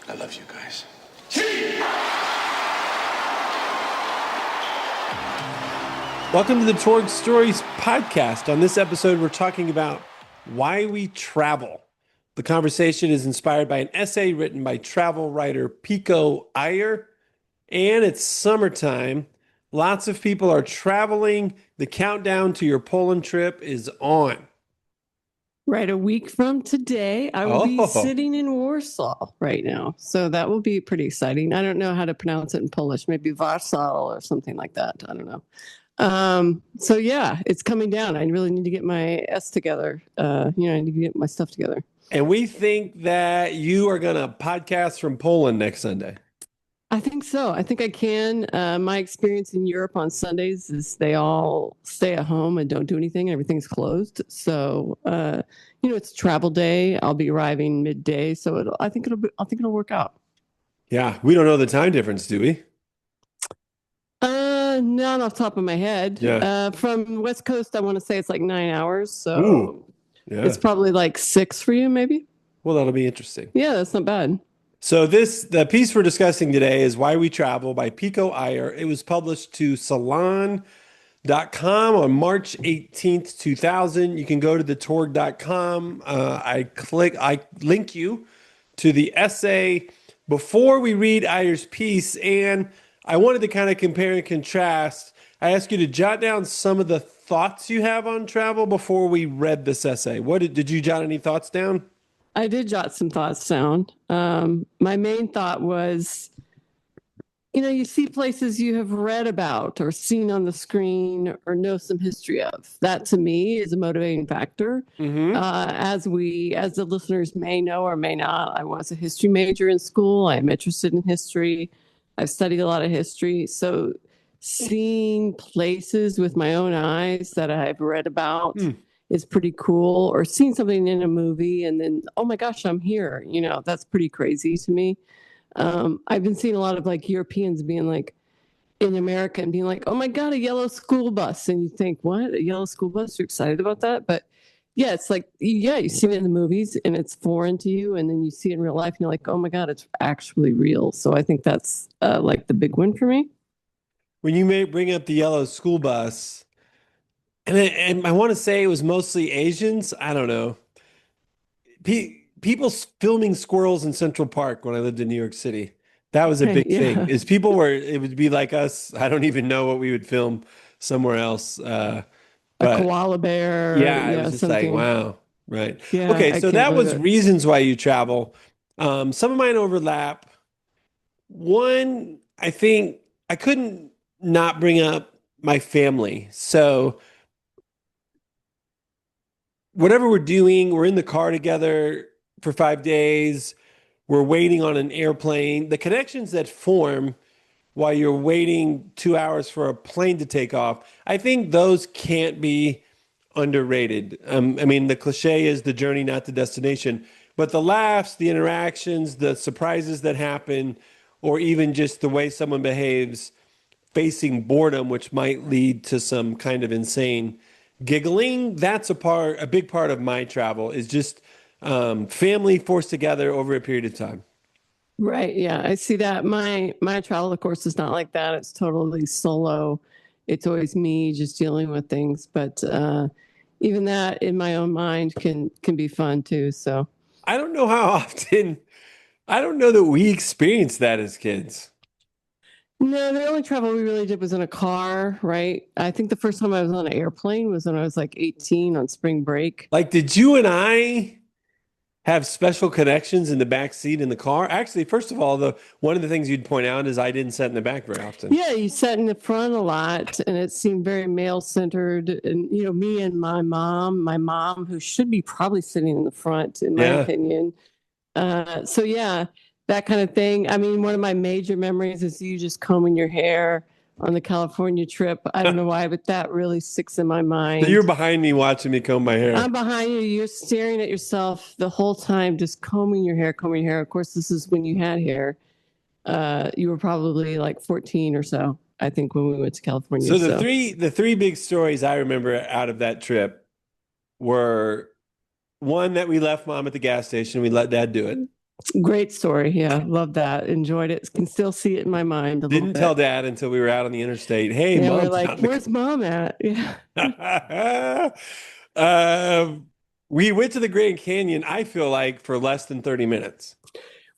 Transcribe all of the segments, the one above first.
I love you guys. Welcome to the Torg Stories podcast. On this episode, we're talking about why we travel. The conversation is inspired by an essay written by travel writer Pico Iyer, and it's summertime. Lots of people are traveling. The countdown to your Poland trip is on. Right, a week from today, I will be sitting in Warsaw right now. So that will be pretty exciting. I don't know how to pronounce it in Polish, maybe Warsaw or something like that. I don't know. So yeah, it's coming down. I really need to get my S together. I need to get my stuff together. And we think that you are going to podcast from Poland next Sunday. I think so. I think I can. My experience in Europe on Sundays is they all stay at home and don't do anything. Everything's closed. So, it's travel day. I'll be arriving midday. So I think it'll work out. Yeah. We don't know the time difference, do we? Not off the top of my head. Yeah. From the West Coast, I want to say it's like 9 hours. So Ooh, yeah. It's probably like 6 for you, maybe. Well, that'll be interesting. Yeah, that's not bad. So the piece we're discussing today is Why We Travel by Pico Iyer. It was published to Salon.com on March 18th, 2000. You can go to thetorg.com. I link you to the essay before we read Iyer's piece. And I wanted to kind of compare and contrast. I asked you to jot down some of the thoughts you have on travel before we read this essay. Did you jot any thoughts down? I did jot some thoughts down. My main thought was, you see places you have read about or seen on the screen or know some history of. That to me is a motivating factor. Mm-hmm. As the listeners may know or may not, I was a history major in school. I'm interested in history. I've studied a lot of history. So seeing places with my own eyes that I've read about is pretty cool, or seeing something in a movie and then, oh my gosh, I'm here. That's pretty crazy to me. I've been seeing a lot of like Europeans being like in America and being like, oh my God, a yellow school bus. And you think, what? A yellow school bus? You're excited about that? But yeah, it's like, yeah, you see it in the movies and it's foreign to you. And then you see it in real life and you're like, oh my God, it's actually real. So I think that's like the big win for me. When you may bring up the yellow school bus, and I want to say it was mostly Asians. I don't know. People filming squirrels in Central Park when I lived in New York City. That was a big thing. It would be like us. I don't even know what we would film somewhere else. A koala bear. Yeah, it was just something. Like, wow. Right. Yeah, okay, so that was reasons why you travel. Some of mine overlap. One, I think I couldn't not bring up my family. So whatever we're doing, we're in the car together for 5 days. We're waiting on an airplane. The connections that form while you're waiting 2 hours for a plane to take off, I think those can't be underrated. The cliche is the journey, not the destination. But the laughs, the interactions, the surprises that happen, or even just the way someone behaves facing boredom, which might lead to some kind of insane giggling, that's a big part of my travel, is just family forced together over a period of time. Right. Yeah, I see that. My travel, of course, is not like that. It's totally solo. It's always me just dealing with things. But even that in my own mind can be fun too. So I don't know how often. I don't know that we experienced that as kids. No, the only travel we really did was in a car, right? I think the first time I was on an airplane was when I was like 18 on spring break. Like, did you and I have special connections in the back seat in the car? Actually, first of all, one of the things you'd point out is I didn't sit in the back very often. Yeah, you sat in the front a lot, and it seemed very male-centered. And, me and my mom, who should be probably sitting in the front, in my opinion. So, yeah. That kind of thing. I mean, one of my major memories is you just combing your hair on the California trip. I don't know why, but that really sticks in my mind. So you're behind me watching me comb my hair. I'm behind you. You're staring at yourself the whole time, just combing your hair. Of course, this is when you had hair. You were probably like 14 or so, I think, when we went to California. So the three big stories I remember out of that trip were, one, that we left mom at the gas station. We let dad do it. Great story. Yeah, love that. Enjoyed it. Can still see it in my mind a little Didn't tell bit. Dad until we were out on the interstate. Hey, Yeah, we're Mom's like, out in the where's mom at? Yeah. car. Um, we went to the Grand Canyon, I feel like, for less than 30 minutes.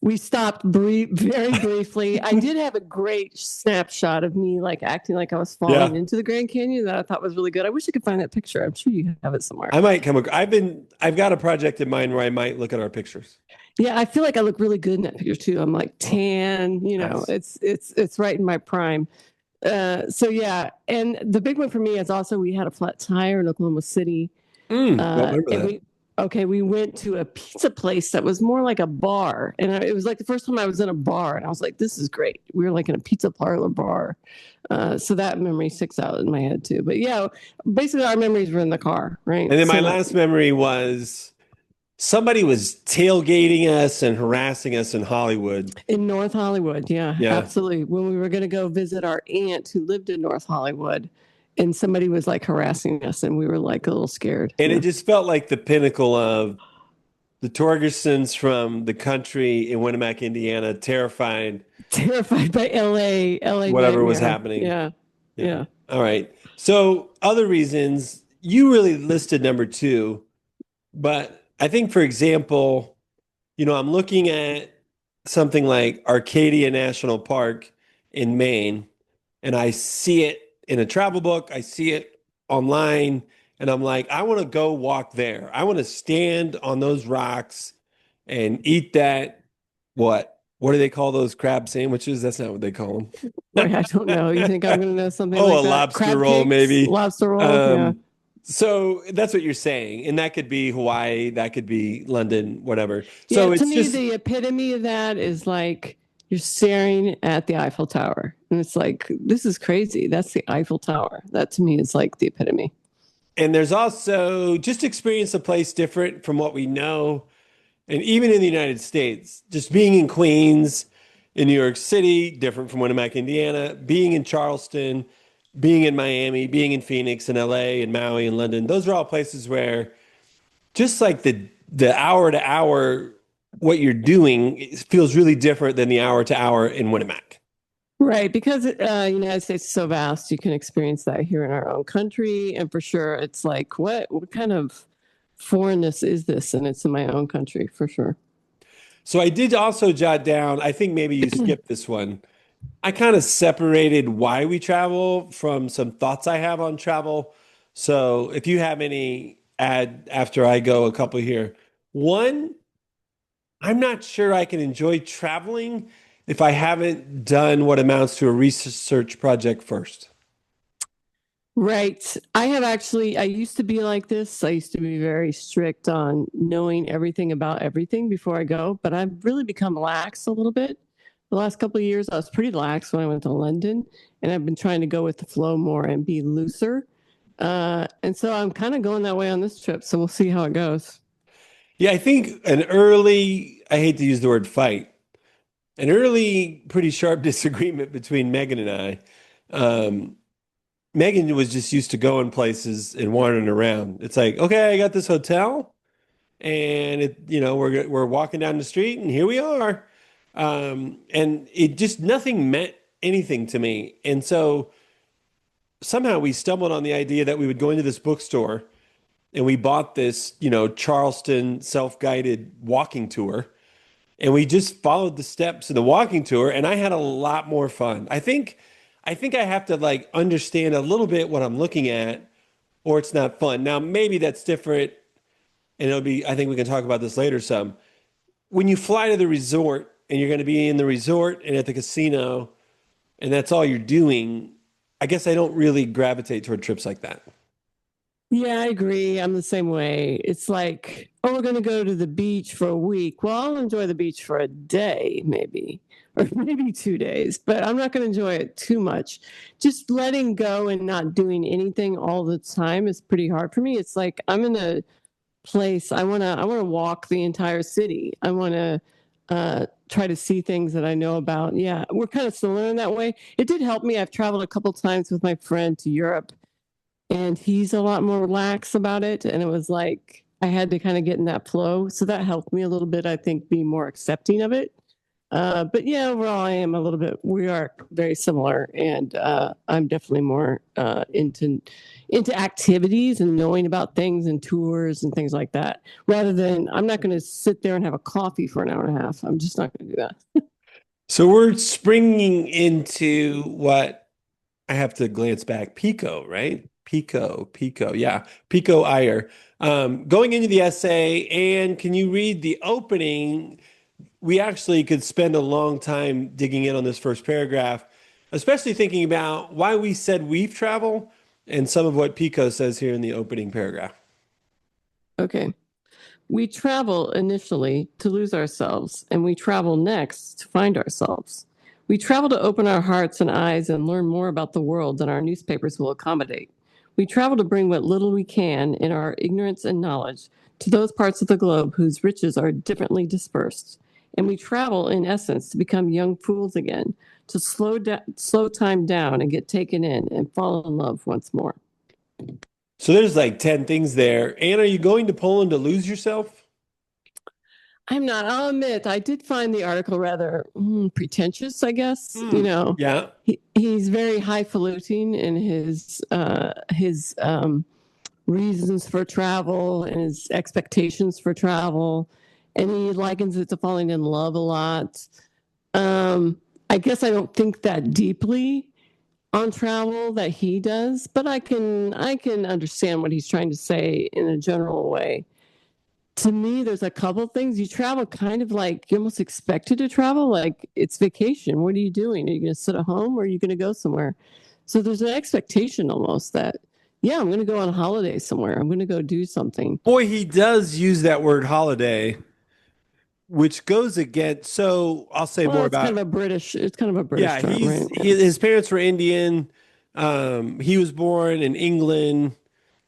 We stopped very briefly. I did have a great snapshot of me like acting like I was falling Yeah, into the Grand Canyon that I thought was really good. I wish I could find that picture. I'm sure you have it somewhere. I might I've got a project in mind where I might look at our pictures. Yeah, I feel like I look really good in that picture too. I'm like tan, Nice. it's right in my prime. So yeah, and the big one for me is also we had a flat tire in Oklahoma City. Don't remember And that. we went to a pizza place that was more like a bar. And it was like the first time I was in a bar and I was like, this is great. We were like in a pizza parlor bar. So that memory sticks out in my head too. But yeah, basically our memories were in the car, right? And then my So last memory was somebody was tailgating us and harassing us in Hollywood. in North Hollywood, yeah, Yeah. absolutely. When we were going to go visit our aunt who lived in North Hollywood, and somebody was like harassing us, and we were like a little scared. And it Yeah. just felt like the pinnacle of the Torgersons from the country in Winamac, Indiana, terrified Terrified by LA whatever was nightmare. happening. Yeah. Yeah. Yeah. All right. So other reasons you really listed number two, but I think, for example, I'm looking at something like Arcadia National Park in Maine, and I see it in a travel book, I see it online, and I'm like, I want to go walk there. I want to stand on those rocks and eat that. What do they call those crab sandwiches? That's not what they call Boy, I don't know. You think I'm going to know something Oh, like a that? lobster Crab roll, cakes, maybe. lobster roll. Yeah. Um, so that's what you're saying. And that could be Hawaii, that could be London, whatever. Yeah. So To it's me, just, the epitome of that is like you're staring at the Eiffel Tower. And it's like, this is crazy. That's the Eiffel Tower. That to me is like the epitome. and there's also just experience a place different from what we know. And even in the United States, just being in Queens, in New York City, different from Winamac, Indiana, being in Charleston, being in Miami, being in Phoenix and LA and Maui and London, those are all places where just like the hour to hour what you're doing feels really different than the hour to hour in Winamac. Right. Because United States is so vast, you can experience that here in our own country. And for sure, it's like, what kind of foreignness is this? And it's in my own country for sure. So I did also jot down, I think maybe you skipped this one. I kind of separated why we travel from some thoughts I have on travel. So if you have any add after I go a couple here. One, I'm not sure I can enjoy traveling if I haven't done what amounts to a research project first. Right. I used to be like this. I used to be very strict on knowing everything about everything before I go, but I've really become lax a little bit. The last couple of years, I was pretty lax when I went to London, and I've been trying to go with the flow more and be looser. And so I'm kind of going that way on this trip. So we'll see how it goes. Yeah, I think I hate to use the word fight, an early, pretty sharp disagreement between Megan and I. Um, Megan was just used to going places and wandering around. It's like, okay, I got this hotel, and we're walking down the street, and here we are. And it just nothing meant anything to me. And so somehow we stumbled on the idea that we would go into this bookstore, and we bought this, Charleston self-guided walking tour. And we just followed the steps of the walking tour, and I had a lot more fun. I think I have to like understand a little bit what I'm looking at, or it's not fun. Now, maybe that's different, and I think we can talk about this later some. When you fly to the resort and you're going to be in the resort and at the casino, and that's all you're doing, I guess I don't really gravitate toward trips like that. Yeah, I agree. I'm the same way. It's like, oh, we're going to go to the beach for a week. Well, I'll enjoy the beach for a day, maybe, or maybe 2 days, but I'm not going to enjoy it too much. Just letting go and not doing anything all the time is pretty hard for me. It's like I'm in a place I want to walk the entire city. I want to try to see things that I know about. Yeah, we're kind of similar in that way. It did help me. I've traveled a couple times with my friend to Europe, and he's a lot more relaxed about it. And it was like I had to kind of get in that flow. So that helped me a little bit, I think, be more accepting of it. But yeah, overall, we are very similar. And I'm definitely more into activities and knowing about things and tours and things like that, rather than I'm not going to sit there and have a coffee for an hour and a half. I'm just not going to do that. So we're springing into what I have to glance back. Pico, right? Pico, yeah. Pico Iyer. Going into the essay, and can you read the opening? We actually could spend a long time digging in on this first paragraph, especially thinking about why we said we've traveled and some of what Pico says here in the opening paragraph. Okay. We travel initially to lose ourselves, and we travel next to find ourselves. We travel to open our hearts and eyes and learn more about the world than our newspapers will accommodate. We travel to bring what little we can in our ignorance and knowledge to those parts of the globe whose riches are differently dispersed. And we travel, in essence, to become young fools again, to slow time down and get taken in and fall in love once more. So there's like 10 things there. Anne, are you going to Poland to lose yourself? I'm not. I'll admit, I did find the article rather pretentious. I guess Yeah. he's very highfalutin in his reasons for travel and his expectations for travel, and he likens it to falling in love a lot. I guess I don't think that deeply on travel that he does, but I can understand what he's trying to say in a general way. To me, there's a couple things. You travel kind of like you're almost expected to travel, like it's vacation. What are you doing? Are you going to sit at home or are you going to go somewhere? So there's an expectation almost that, yeah, I'm going to go on holiday somewhere. I'm going to go do something. Boy, he does use that word holiday, which goes against. So I'll say Well, more about, it's kind of a British yeah, term, right? his parents were Indian. He was born in England.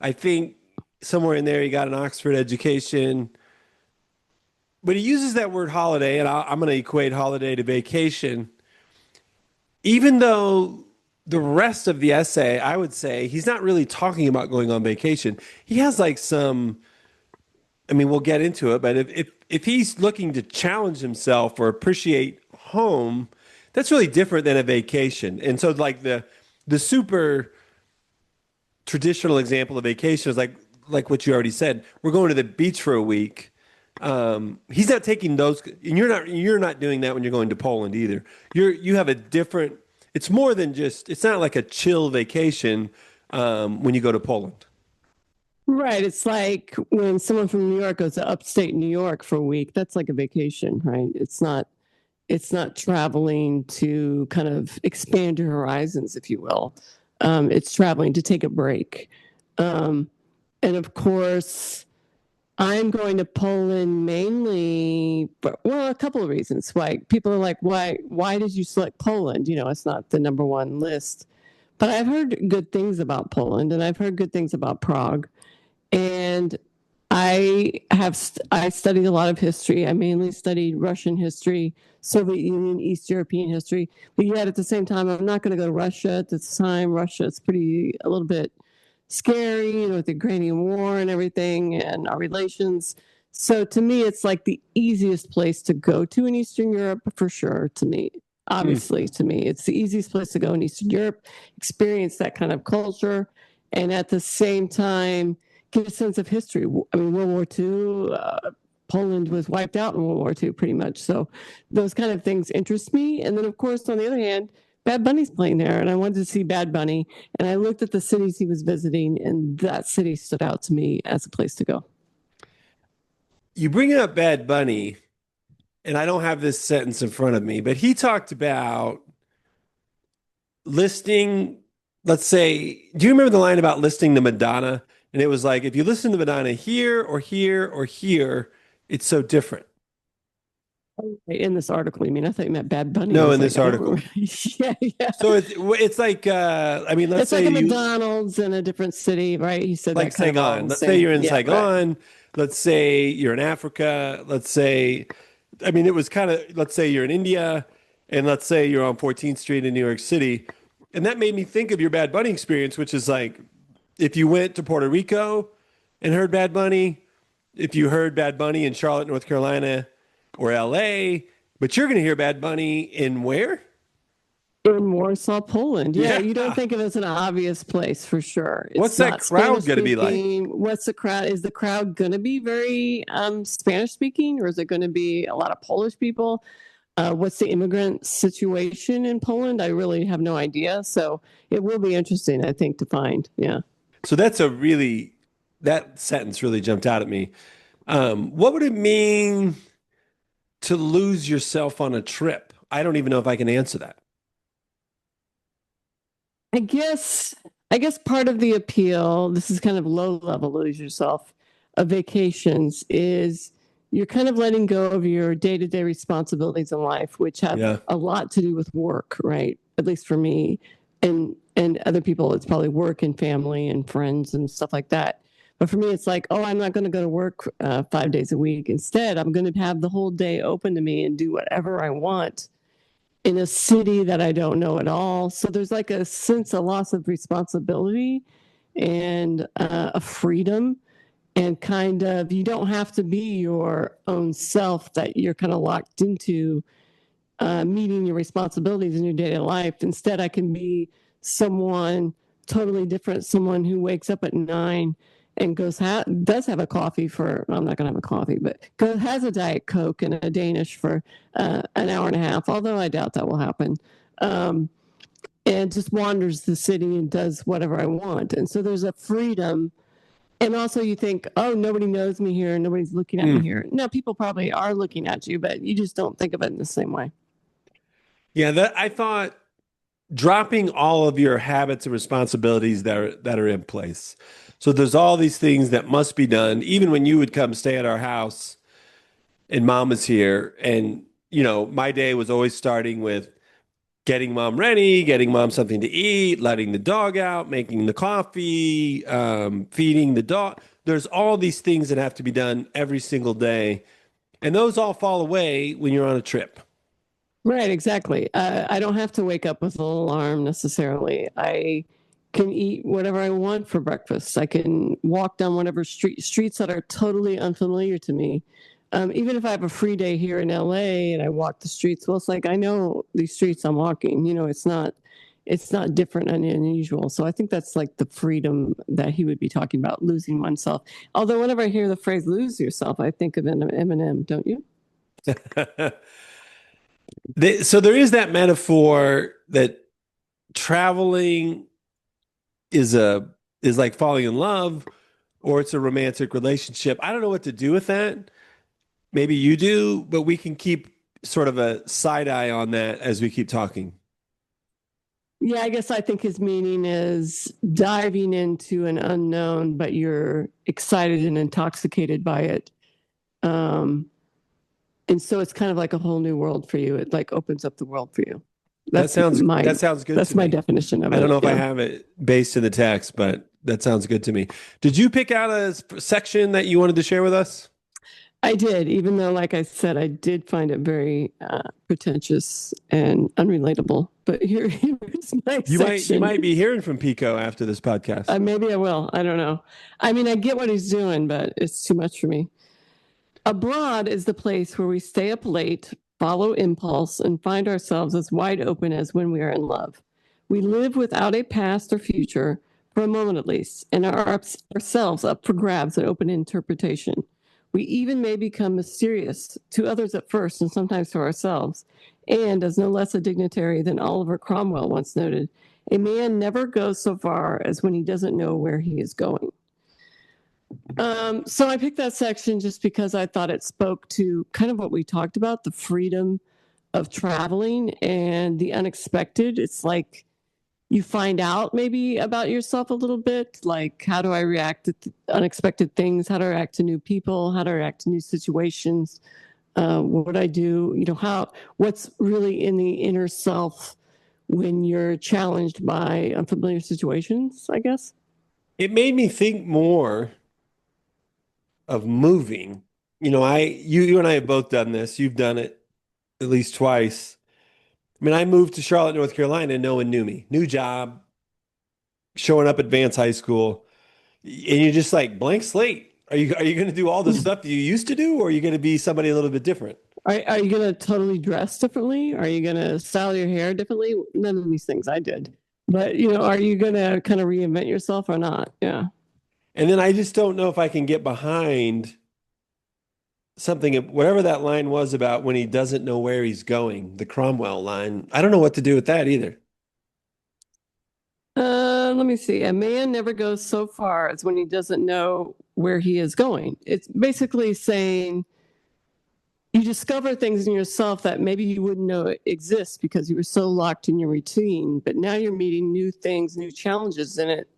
I think somewhere in there he got an Oxford education. But he uses that word holiday, and I'm going to equate holiday to vacation. Even though the rest of the essay, I would say he's not really talking about going on vacation. He has like some, I mean, we'll get into it, but if he's looking to challenge himself or appreciate home, that's really different than a vacation. And so like the super traditional example of vacation is like what you already said. We're going to the beach for a week. He's not taking those, and you're not doing that when you're going to Poland either. You have a different. It's more than just. It's not like a chill vacation when you go to Poland. Right. It's like when someone from New York goes to upstate New York for a week. That's like a vacation, right? It's not traveling to kind of expand your horizons, if you will. It's traveling to take a break. Um, and of course, I'm going to Poland mainly, well, a couple of reasons. Why people are like, why did you select Poland? It's not the number one list. But I've heard good things about Poland, and I've heard good things about Prague. And I studied a lot of history. I mainly studied Russian history, Soviet Union, East European history. But yet at the same time, I'm not going to go to Russia at this time. Russia is a little bit scary, with the Ukrainian war and everything and our relations. So to me, it's like the easiest place to go to in Eastern Europe for sure. To me, Hmm. obviously, to me, it's the easiest place to go in Eastern Europe, experience that kind of culture, and at the same time get a sense of history. I mean, World War II, Poland was wiped out in World War II pretty much. So those kind of things interest me. And then, of course, on the other hand, Bad Bunny's playing there, and I wanted to see Bad Bunny. And I looked at the cities he was visiting, and that city stood out to me as a place to go. You bring up Bad Bunny, and I don't have this sentence in front of me, but he talked about listing. Let's say, do you remember the line about listing the Madonna? And it was like, if you listen to Madonna here or here or here, it's so different. In this article, you mean? I thought you meant Bad Bunny. I No, was in like, this I don't article. remember. Yeah, yeah. So it's like I mean, let's It's like say a you McDonald's in a different city, right? He said like that kind of all in Saigon. the Let's say same. you're in Yeah, right. Saigon. Let's say you're in Africa. Let's say, I mean, it was kind of, let's say you're in India, and let's say you're on 14th Street in New York City. And that made me think of your Bad Bunny experience, which is like if you went to Puerto Rico and heard Bad Bunny, if you heard Bad Bunny in Charlotte, North Carolina, or LA, but you're going to hear Bad Bunny in where? In Warsaw, Poland. Yeah, Yeah. you don't think of it as an obvious place for sure. What's It's that not crowd Spanish going to be like? speaking. What's the crowd? Is the crowd going to be very Spanish speaking, or is it going to be a lot of Polish people? What's the immigrant situation in Poland? I really have no idea. So it will be interesting, I think, to find. Yeah. So that sentence really jumped out at me. What would it mean to lose yourself on a trip? I don't even know if I can answer that. I guess I guess part of the appeal, this is kind of low level, lose yourself, of vacations is you're kind of letting go of your day-to-day responsibilities in life, which have Yeah. a lot to do with work, right? At least for me and other people, it's probably work and family and friends and stuff like that. But for me, it's like, oh, I'm not going to go to work 5 days a week. Instead, I'm going to have the whole day open to me and do whatever I want in a city that I don't know at all. So there's like a sense of loss of responsibility and a freedom, and kind of you don't have to be your own self, that you're kind of locked into meeting your responsibilities in your daily life. Instead, I can be someone totally different, someone who wakes up at 9 and does have a coffee for, I'm not going to have a coffee, but has a Diet Coke and a Danish for an hour and a half, although I doubt that will happen. Um, and just wanders the city and does whatever I want. And so there's a freedom. And also you think, oh, nobody knows me here. Nobody's looking at me Hmm. here. No, people probably are looking at you, but you just don't think of it in the same way. Yeah, that I thought dropping all of your habits and responsibilities that are in place. So there's all these things that must be done, even when you would come stay at our house and mom was here. And, my day was always starting with getting mom ready, getting mom something to eat, letting the dog out, making the coffee, feeding the dog. There's all these things that have to be done every single day. And those all fall away when you're on a trip. Right, exactly. I don't have to wake up with an alarm necessarily. I can eat whatever I want for breakfast. I can walk down whatever streets that are totally unfamiliar to me. Even if I have a free day here in LA and I walk the streets, well, it's like I know these streets I'm walking. It's not different and unusual. So I think that's like the freedom that he would be talking about, losing oneself. Although whenever I hear the phrase "lose yourself," I think of Eminem, don't you? So there is that metaphor that traveling is a is like falling in love or it's a romantic relationship. I don't know what to do with that. Maybe you do, but we can keep sort of a side eye on that as we keep talking. Yeah, I guess I think his meaning is diving into an unknown, but you're excited and intoxicated by it. Um, and so it's kind of like a whole new world for you. It like opens up the world for you. That That's sounds my that sounds good that's to my me. definition of I don't it. know if I Yeah. have it based in the text, but that sounds good to me. Did you pick out a section that you wanted to share with us? I did, even though, like I said, I did find it very pretentious and unrelatable. But here's my You section. might be hearing from Pico after this podcast. Maybe I will. I don't know. I mean, I get what he's doing, but it's too much for me. Abroad is the place where we stay up late, follow impulse, and find ourselves as wide open as when we are in love. We live without a past or future, for a moment at least, and are ourselves up for grabs and open interpretation. We even may become mysterious to others at first and sometimes to ourselves. And as no less a dignitary than Oliver Cromwell once noted, a man never goes so far as when he doesn't know where he is going. So I picked that section just because I thought it spoke to kind of what we talked about, the freedom of traveling and the unexpected. It's like you find out maybe about yourself a little bit, like how do I react to unexpected things? How do I react to new people? How do I react to new situations? What would I do? What's really in the inner self when you're challenged by unfamiliar situations, I guess. It made me think more of moving. You and I have both done this. You've done it at least twice. I mean, I moved to Charlotte, North Carolina, and no one knew me. New job, showing up at Vance High School, and you're just like blank slate. Are you going to do all the stuff that you used to do, or are you going to be somebody a little bit different? Are you going to totally dress differently? Are you going to style your hair differently? None of these things I did. But, are you going to kind of reinvent yourself or not? Yeah. And then I just don't know if I can get behind something, whatever that line was about when he doesn't know where he's going, the Cromwell line. I don't know what to do with that either. Let me see. A man never goes so far as when he doesn't know where he is going. It's basically saying you discover things in yourself that maybe you wouldn't know exist because you were so locked in your routine. But now you're meeting new things, new challenges, and it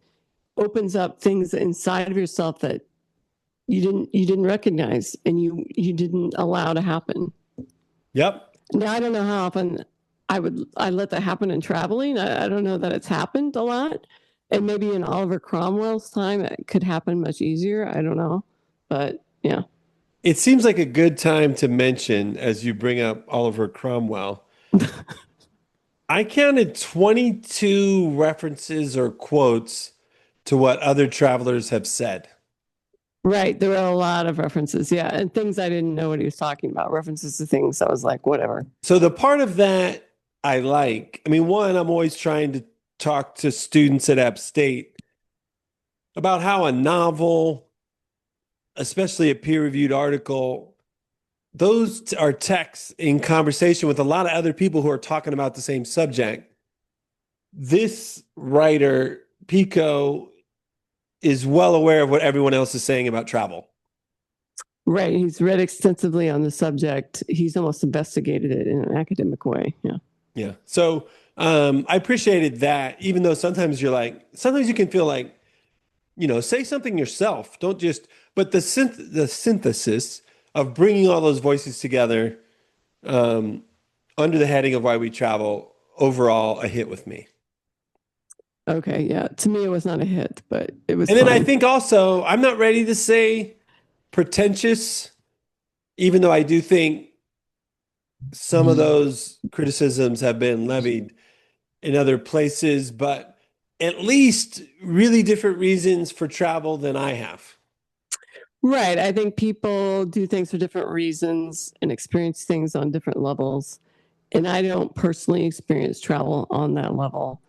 opens up things inside of yourself that you didn't recognize and you didn't allow to happen. Yep. Now I don't know how often I let that happen in traveling. I don't know that it's happened a lot. And maybe in Oliver Cromwell's time it could happen much easier. I don't know. But yeah. It seems like a good time to mention, as you bring up Oliver Cromwell, I counted 22 references or quotes to what other travelers have said. Right. There were a lot of references. Yeah. And things I didn't know what he was talking about. References to things I was like, whatever. So the part of that I like, I mean, one, I'm always trying to talk to students at App State about how a novel, especially a peer-reviewed article, those are texts in conversation with a lot of other people who are talking about the same subject. This writer, Pico, is well aware of what everyone else is saying about travel. Right. He's read extensively on the subject. He's almost investigated it in an academic way. Yeah. Yeah. So I appreciated that, even though sometimes you can feel like, say something yourself. Don't just, but the synthesis of bringing all those voices together um, under the heading of why we travel, overall a hit with me. Okay. Yeah. To me, it was not a hit, but it was And then I fun. think also, I'm not ready to say pretentious, even though I do think some of those criticisms have been levied in other places, but at least really different reasons for travel than I have. Right. I think people do things for different reasons and experience things on different levels. And I don't personally experience travel on that level.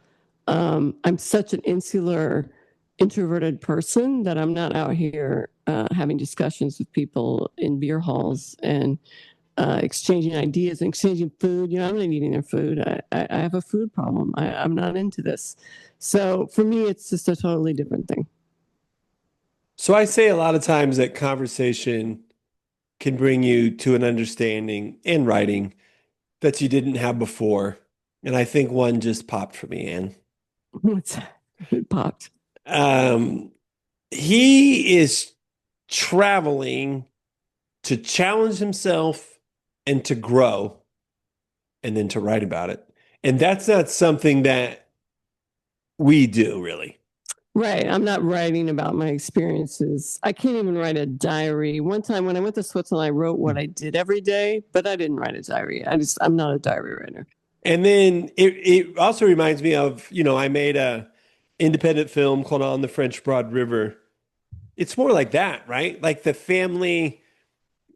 I'm such an insular, introverted person that I'm not out here having discussions with people in beer halls and exchanging ideas and exchanging food. I'm not eating their food. I have a food problem. I'm not into this. So for me, it's just a totally different thing. So I say a lot of times that conversation can bring you to an understanding in writing that you didn't have before. And I think one just popped for me, Anne. What's it popped? Um, he is traveling to challenge himself and to grow and then to write about it. And that's not something that we do really. Right. I'm not writing about my experiences. I can't even write a diary. One time when I went to Switzerland, I wrote what I did every day, but I didn't write a diary. I'm not a diary writer. And then it also reminds me of, I made a independent film called On the French Broad River. It's more like that, right? Like the family,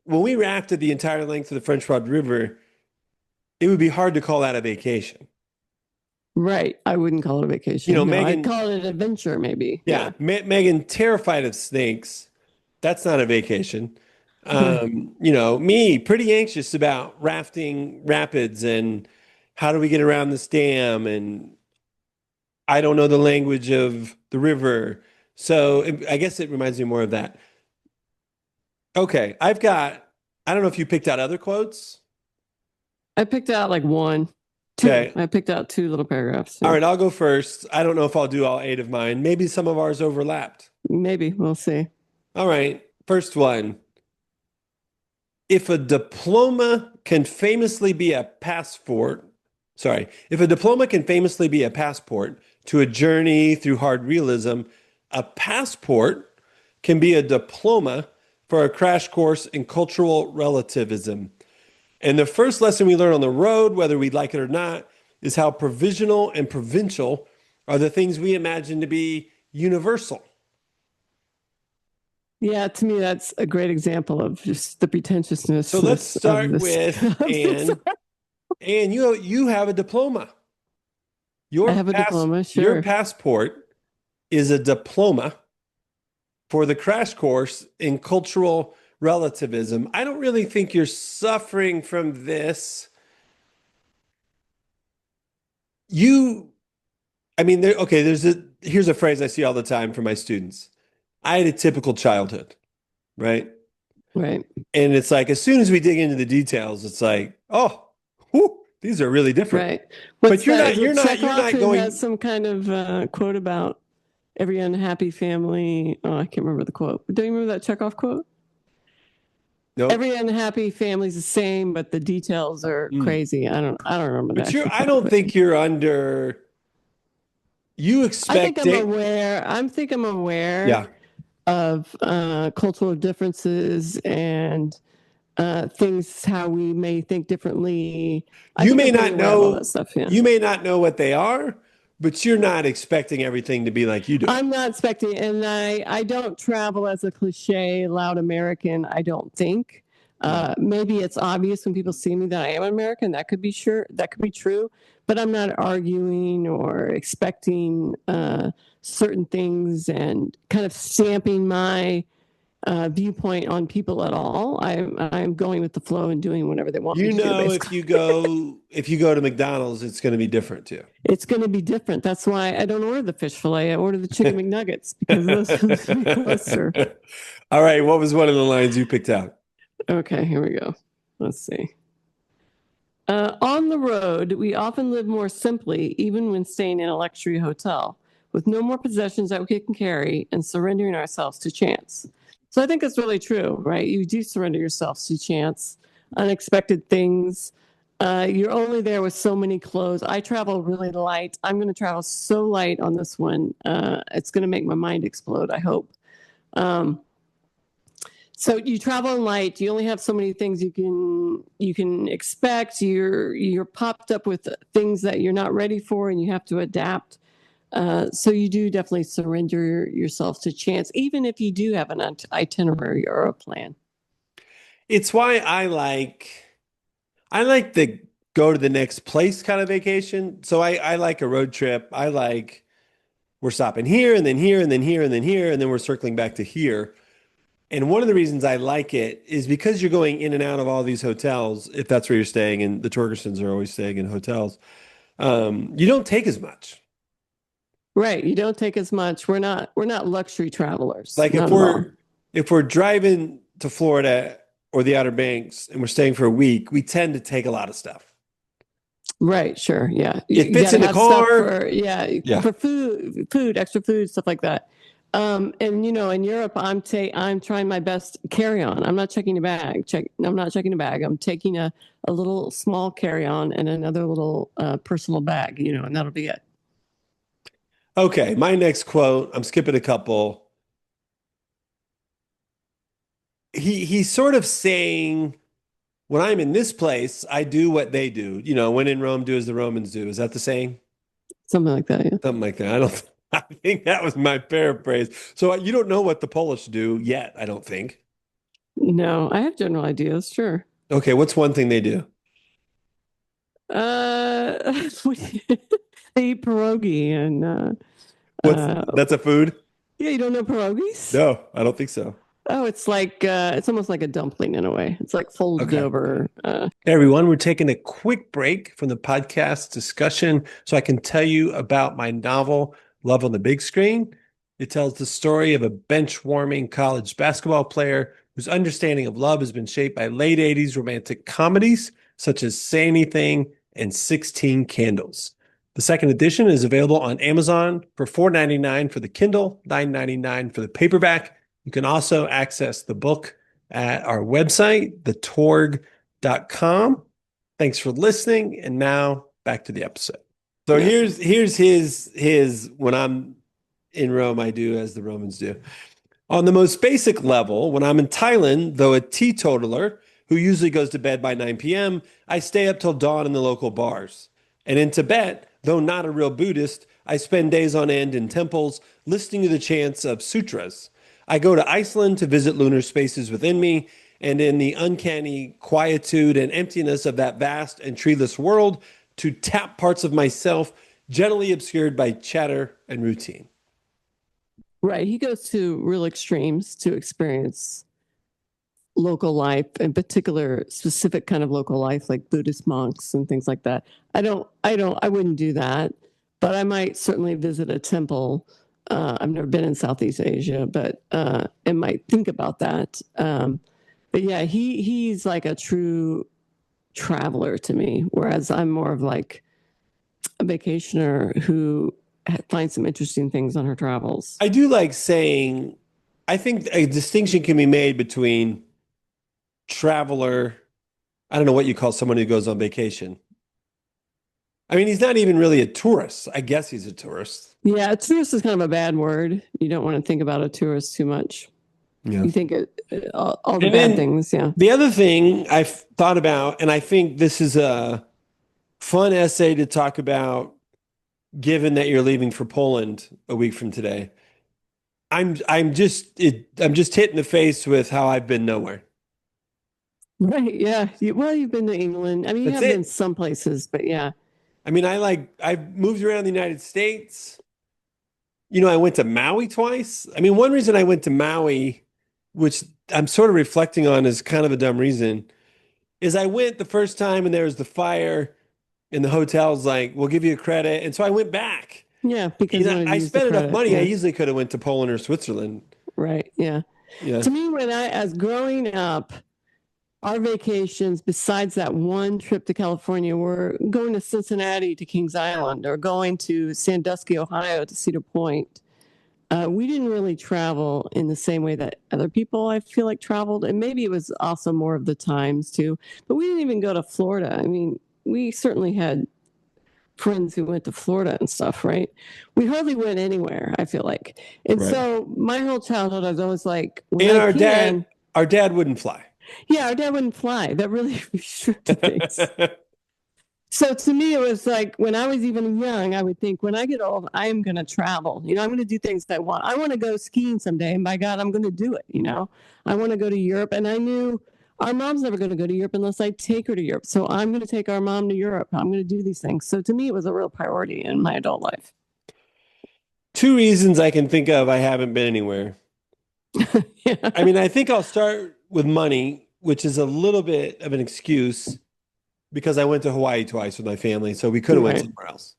when we rafted the entire length of the French Broad River, it would be hard to call that a vacation. Right. I wouldn't call it a vacation. No, I'd Megan, call it an adventure, maybe. yeah, Megan terrified of snakes. That's not a vacation. Me pretty anxious about rafting rapids and how do we get around this dam, and I don't know the language of the river. So I guess it reminds me more of that. Okay, I don't know if you picked out other quotes. I picked out like one, two. Okay. I picked out two little paragraphs. All Yeah. right, I'll go first. I don't know if I'll do all eight of mine. Maybe some of ours overlapped. Maybe we'll see. All right, first one. If a diploma can famously be a passport, if a diploma can famously be a passport to a journey through hard realism, a passport can be a diploma for a crash course in cultural relativism. And the first lesson we learn on the road, whether we like it or not, is how provisional and provincial are the things we imagine to be universal. Yeah, to me, that's a great example of just the So let's pretentiousness of start this. with Of this. Anne. Anne, you have a diploma. I have a diploma, Your sure. passport is a diploma for the crash course in cultural relativism. I don't really think you're suffering from this. You, I mean, okay, here's a phrase I see all the time from my students. I had a typical childhood, right? Right, And it's like, as soon as we dig into the details, it's like, oh, whew, these are really different. right. What's But that? Is it you're Chekhov not who has going, some kind of quote about every unhappy family? Oh, I can't remember the quote. Don't you remember that Chekhov quote? nope. Every unhappy family's the same, but the details are Mm. crazy. I don't remember the But actual I quote, don't but think you're under, you I think expect I'm it. aware. I'm aware Yeah. of cultural differences and things how we may think differently. I You think may I'm pretty not aware of all that know, stuff. Yeah. you may not know what they are, but you're not expecting everything to be like you do. I'm not expecting, and I don't travel as a cliche, loud American. I don't think. No. Maybe it's obvious when people see me that I am American. That could be sure. That could be true. But I'm not arguing or expecting certain things and kind of stamping my viewpoint on people at all. I'm going with the flow and doing whatever they want me You to do. know, Basically, if you go to McDonald's, it's going to be different too. it's going to be different. That's why I don't order the fish fillet. I order the chicken McNuggets because those are closer. All right, what was one of the lines you picked out? Okay, here we go. Let's see. On the road, we often live more simply, even when staying in a luxury hotel, with no more possessions that we can carry and surrendering ourselves to chance. So I think that's really true, right? You do surrender yourself to chance, unexpected things. You're only there with so many clothes. I travel really light. I'm going to travel so light on this one. It's going to make my mind explode, I hope. Um, so you travel in light. You only have so many things you can expect. You're popped up with things that you're not ready for, and you have to adapt. So you do definitely surrender yourself to chance, even if you do have an itinerary or a plan. It's why I like the go to the next place kind of vacation. So I like a road trip. I like we're stopping here and then here and then here and then here and then we're circling back to here. And one of the reasons I like it is because you're going in and out of all these hotels, if that's where you're staying, and the Torgersons are always staying in hotels. You don't take as much. Right. You don't take as much. We're not luxury travelers. Like Not at all. if we're driving to Florida or the Outer Banks and we're staying for a week, we tend to take a lot of stuff. Right. Sure. Yeah. It You got fits to in the have stuff car. for, yeah, Yeah. for extra food, stuff like that. And you know, in Europe, I'm trying my best carry on. I'm not checking a bag. I'm not checking a bag. I'm taking a little small carry on and another little personal bag, you know, and that'll be it. Okay, my next quote, I'm skipping a couple. He's sort of saying, when I'm in this place, I do what they do. You know, when in Rome, do as the Romans do. Is that the saying? Something like that. Yeah. Something like that. I don't I think that was my paraphrase. So you don't know what the Polish do yet, I don't think. No, I have general ideas. Sure. Okay, what's one thing they do? Uh, they eat pierogi and What's uh, that's a food? yeah, you don't know pierogies? No, I don't think so. Oh, it's almost like a dumpling in a way. It's like folded Okay. over. Hey everyone, we're taking a quick break from the podcast discussion so I can tell you about my novel, Love on the Big Screen. It tells the story of a bench warming college basketball player whose understanding of love has been shaped by late 80s romantic comedies such as Say Anything and 16 Candles. The second edition is available on Amazon for $4.99 for the Kindle, $9.99 for the paperback. You can also access the book at our website, thetorg.com. Thanks for listening. And now back to the episode. So Yeah. here's his when I'm in Rome, I do as the Romans do. On the most basic level, when I'm in Thailand, though a teetotaler who usually goes to bed by 9 p.m., I stay up till dawn in the local bars. And in Tibet, though not a real Buddhist, I spend days on end in temples listening to the chants of sutras. I go to Iceland to visit lunar spaces within me, and in the uncanny quietude and emptiness of that vast and treeless world, to tap parts of myself generally obscured by chatter and routine. Right. He goes to real extremes to experience local life, in particular specific kind of local life like Buddhist monks and things like that. I wouldn't do that, but I might certainly visit a temple. I've never been in Southeast Asia, but I might think about that. But yeah, he's like a true traveler to me, whereas I'm more of like a vacationer who finds some interesting things on her travels. I do like saying, I think a distinction can be made between traveler, I don't know what you call someone who goes on vacation. I mean, he's not even really a tourist. I guess he's a tourist. Yeah, a tourist is kind of a bad word. You don't want to think about a tourist too much. Yeah. You think all the And bad then things. Yeah. the other thing I've thought about, and I think this is a fun essay to talk about, given that you're leaving for Poland a week from today. I'm just hit in the face with how I've been nowhere. Right. Yeah. Well, you've been to England. I mean, you That's have been it. some places, but yeah. I mean, I've moved around the United States. You know, I went to Maui twice. I mean, one reason I went to Maui, which I'm sort of reflecting on as kind of a dumb reason, is I went the first time and there was the fire and the hotel's like, we'll give you a credit. And so I went back. Yeah, because You you know, want to I use the spent enough credit. money. I Yeah. easily could have went to Poland or Switzerland. Right. Yeah. Yeah. To me, as growing up, our vacations, besides that one trip to California, were going to Cincinnati to Kings Island or going to Sandusky, Ohio to Cedar Point. We didn't really travel in the same way that other people, I feel like, traveled. And maybe it was also more of the times too. But we didn't even go to Florida. I mean, we certainly had friends who went to Florida and stuff, right? We hardly went anywhere, I feel like. And Right. so my whole childhood, I was always like, when And I can, our dad wouldn't fly. yeah, our dad wouldn't fly. That really restricted things. So to me, it was like when I was even young, I would think when I get old, I am going to travel. You know, I'm going to do things that I want. I want to go skiing someday. And by God, I'm going to do it. You know, I want to go to Europe. And I knew our mom's never going to go to Europe unless I take her to Europe. So I'm going to take our mom to Europe. I'm going to do these things. So to me, it was a real priority in my adult life. Two reasons I can think of I haven't been anywhere. Yeah. I mean, I think I'll start with money, which is a little bit of an excuse because I went to Hawaii twice with my family, so we could have went Right. somewhere else.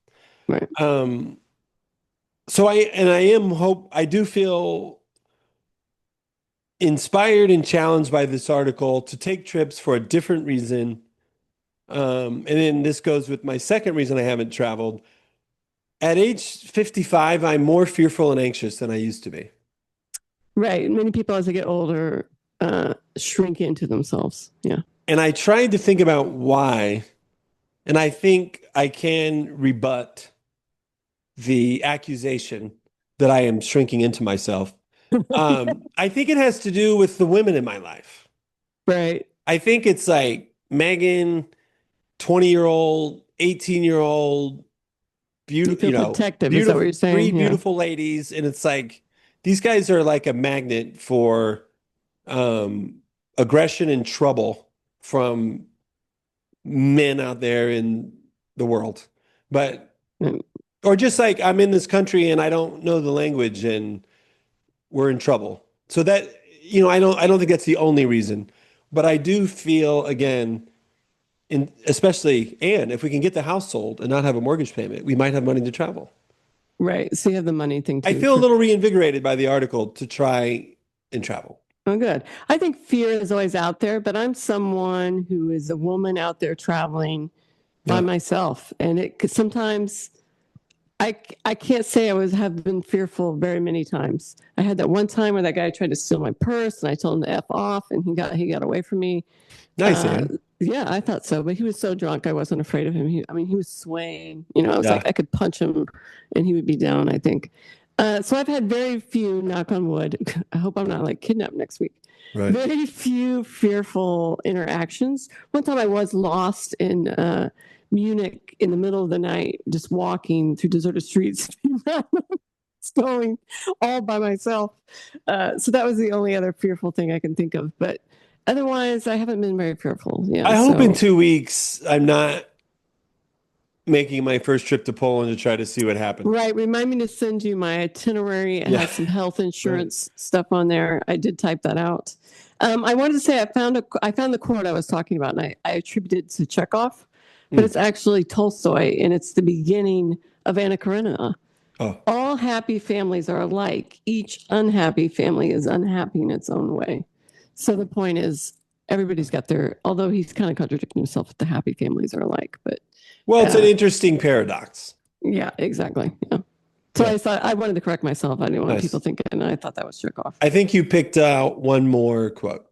Right. So I do feel inspired and challenged by this article to take trips for a different reason. And then this goes with my second reason I haven't traveled. At age 55, I'm more fearful and anxious than I used to be. Right. Many people, as they get older, shrink into themselves. Yeah. And I tried to think about why, and I think I can rebut the accusation that I am shrinking into myself. I think it has to do with the women in my life. Right. I think it's like Megan, 20-year-old, 18-year-old, You beautiful, feel protective. Is that what you're saying? three Yeah. beautiful ladies. And it's like these guys are like a magnet for aggression and trouble from men out there in the world. But, Mm. or just like I'm in this country and I don't know the language and we're in trouble. So that, you know, I don't think that's the only reason, but I do feel again, especially, and if we can get the house sold and not have a mortgage payment, we might have money to travel. Right. So you have the money thing I too. feel a little reinvigorated by the article to try and travel. Oh, good. I think fear is always out there, but I'm someone who is a woman out there traveling by Yeah. myself, and it could sometimes I can't say have been fearful very many times. I had that one time where that guy tried to steal my purse, and I told him to F off, and he got away from me. Nice, Anne. Yeah, I thought so, but he was so drunk, I wasn't afraid of him. I mean, he was swaying. You know, I was Yeah. like, I could punch him, and he would be down, I think. So I've had very few, knock on wood. I hope I'm not like kidnapped next week. Right. Very few fearful interactions. One time I was lost in Munich in the middle of the night, just walking through deserted streets. going all by myself. So that was the only other fearful thing I can think of. But otherwise, I haven't been very fearful. Yeah. I hope in So 2 weeks I'm not making my first trip to Poland to try to see what happened. right. Remind me to send you my itinerary. It Yeah. has some health Right. insurance stuff on there. I did type that out. I wanted to say I found the quote I was talking about, and I attributed it to Chekhov, but Mm. it's actually Tolstoy, and it's the beginning of Anna Karenina. Oh, All happy families are alike. Each unhappy family is unhappy in its own way. So the point is, everybody's got their. Although he's kind of contradicting himself, with the happy families are alike, but well, it's an uh, interesting paradox. yeah, exactly. Yeah. So Yeah. I thought I wanted to correct myself. I didn't want people Nice. thinking I thought that was Chekhov. I think you picked out one more quote.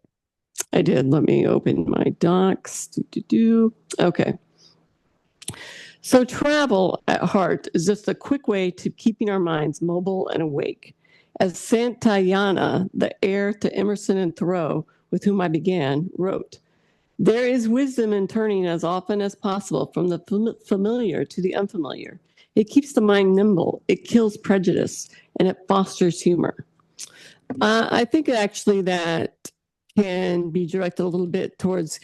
I did. Let me open my docs. Okay. So travel at heart is just a quick way to keeping our minds mobile and awake. As Santayana, the heir to Emerson and Thoreau, with whom I began, wrote, there is wisdom in turning as often as possible from the familiar to the unfamiliar. It keeps the mind nimble, it kills prejudice, and it fosters humor. I think actually that can be directed a little bit towards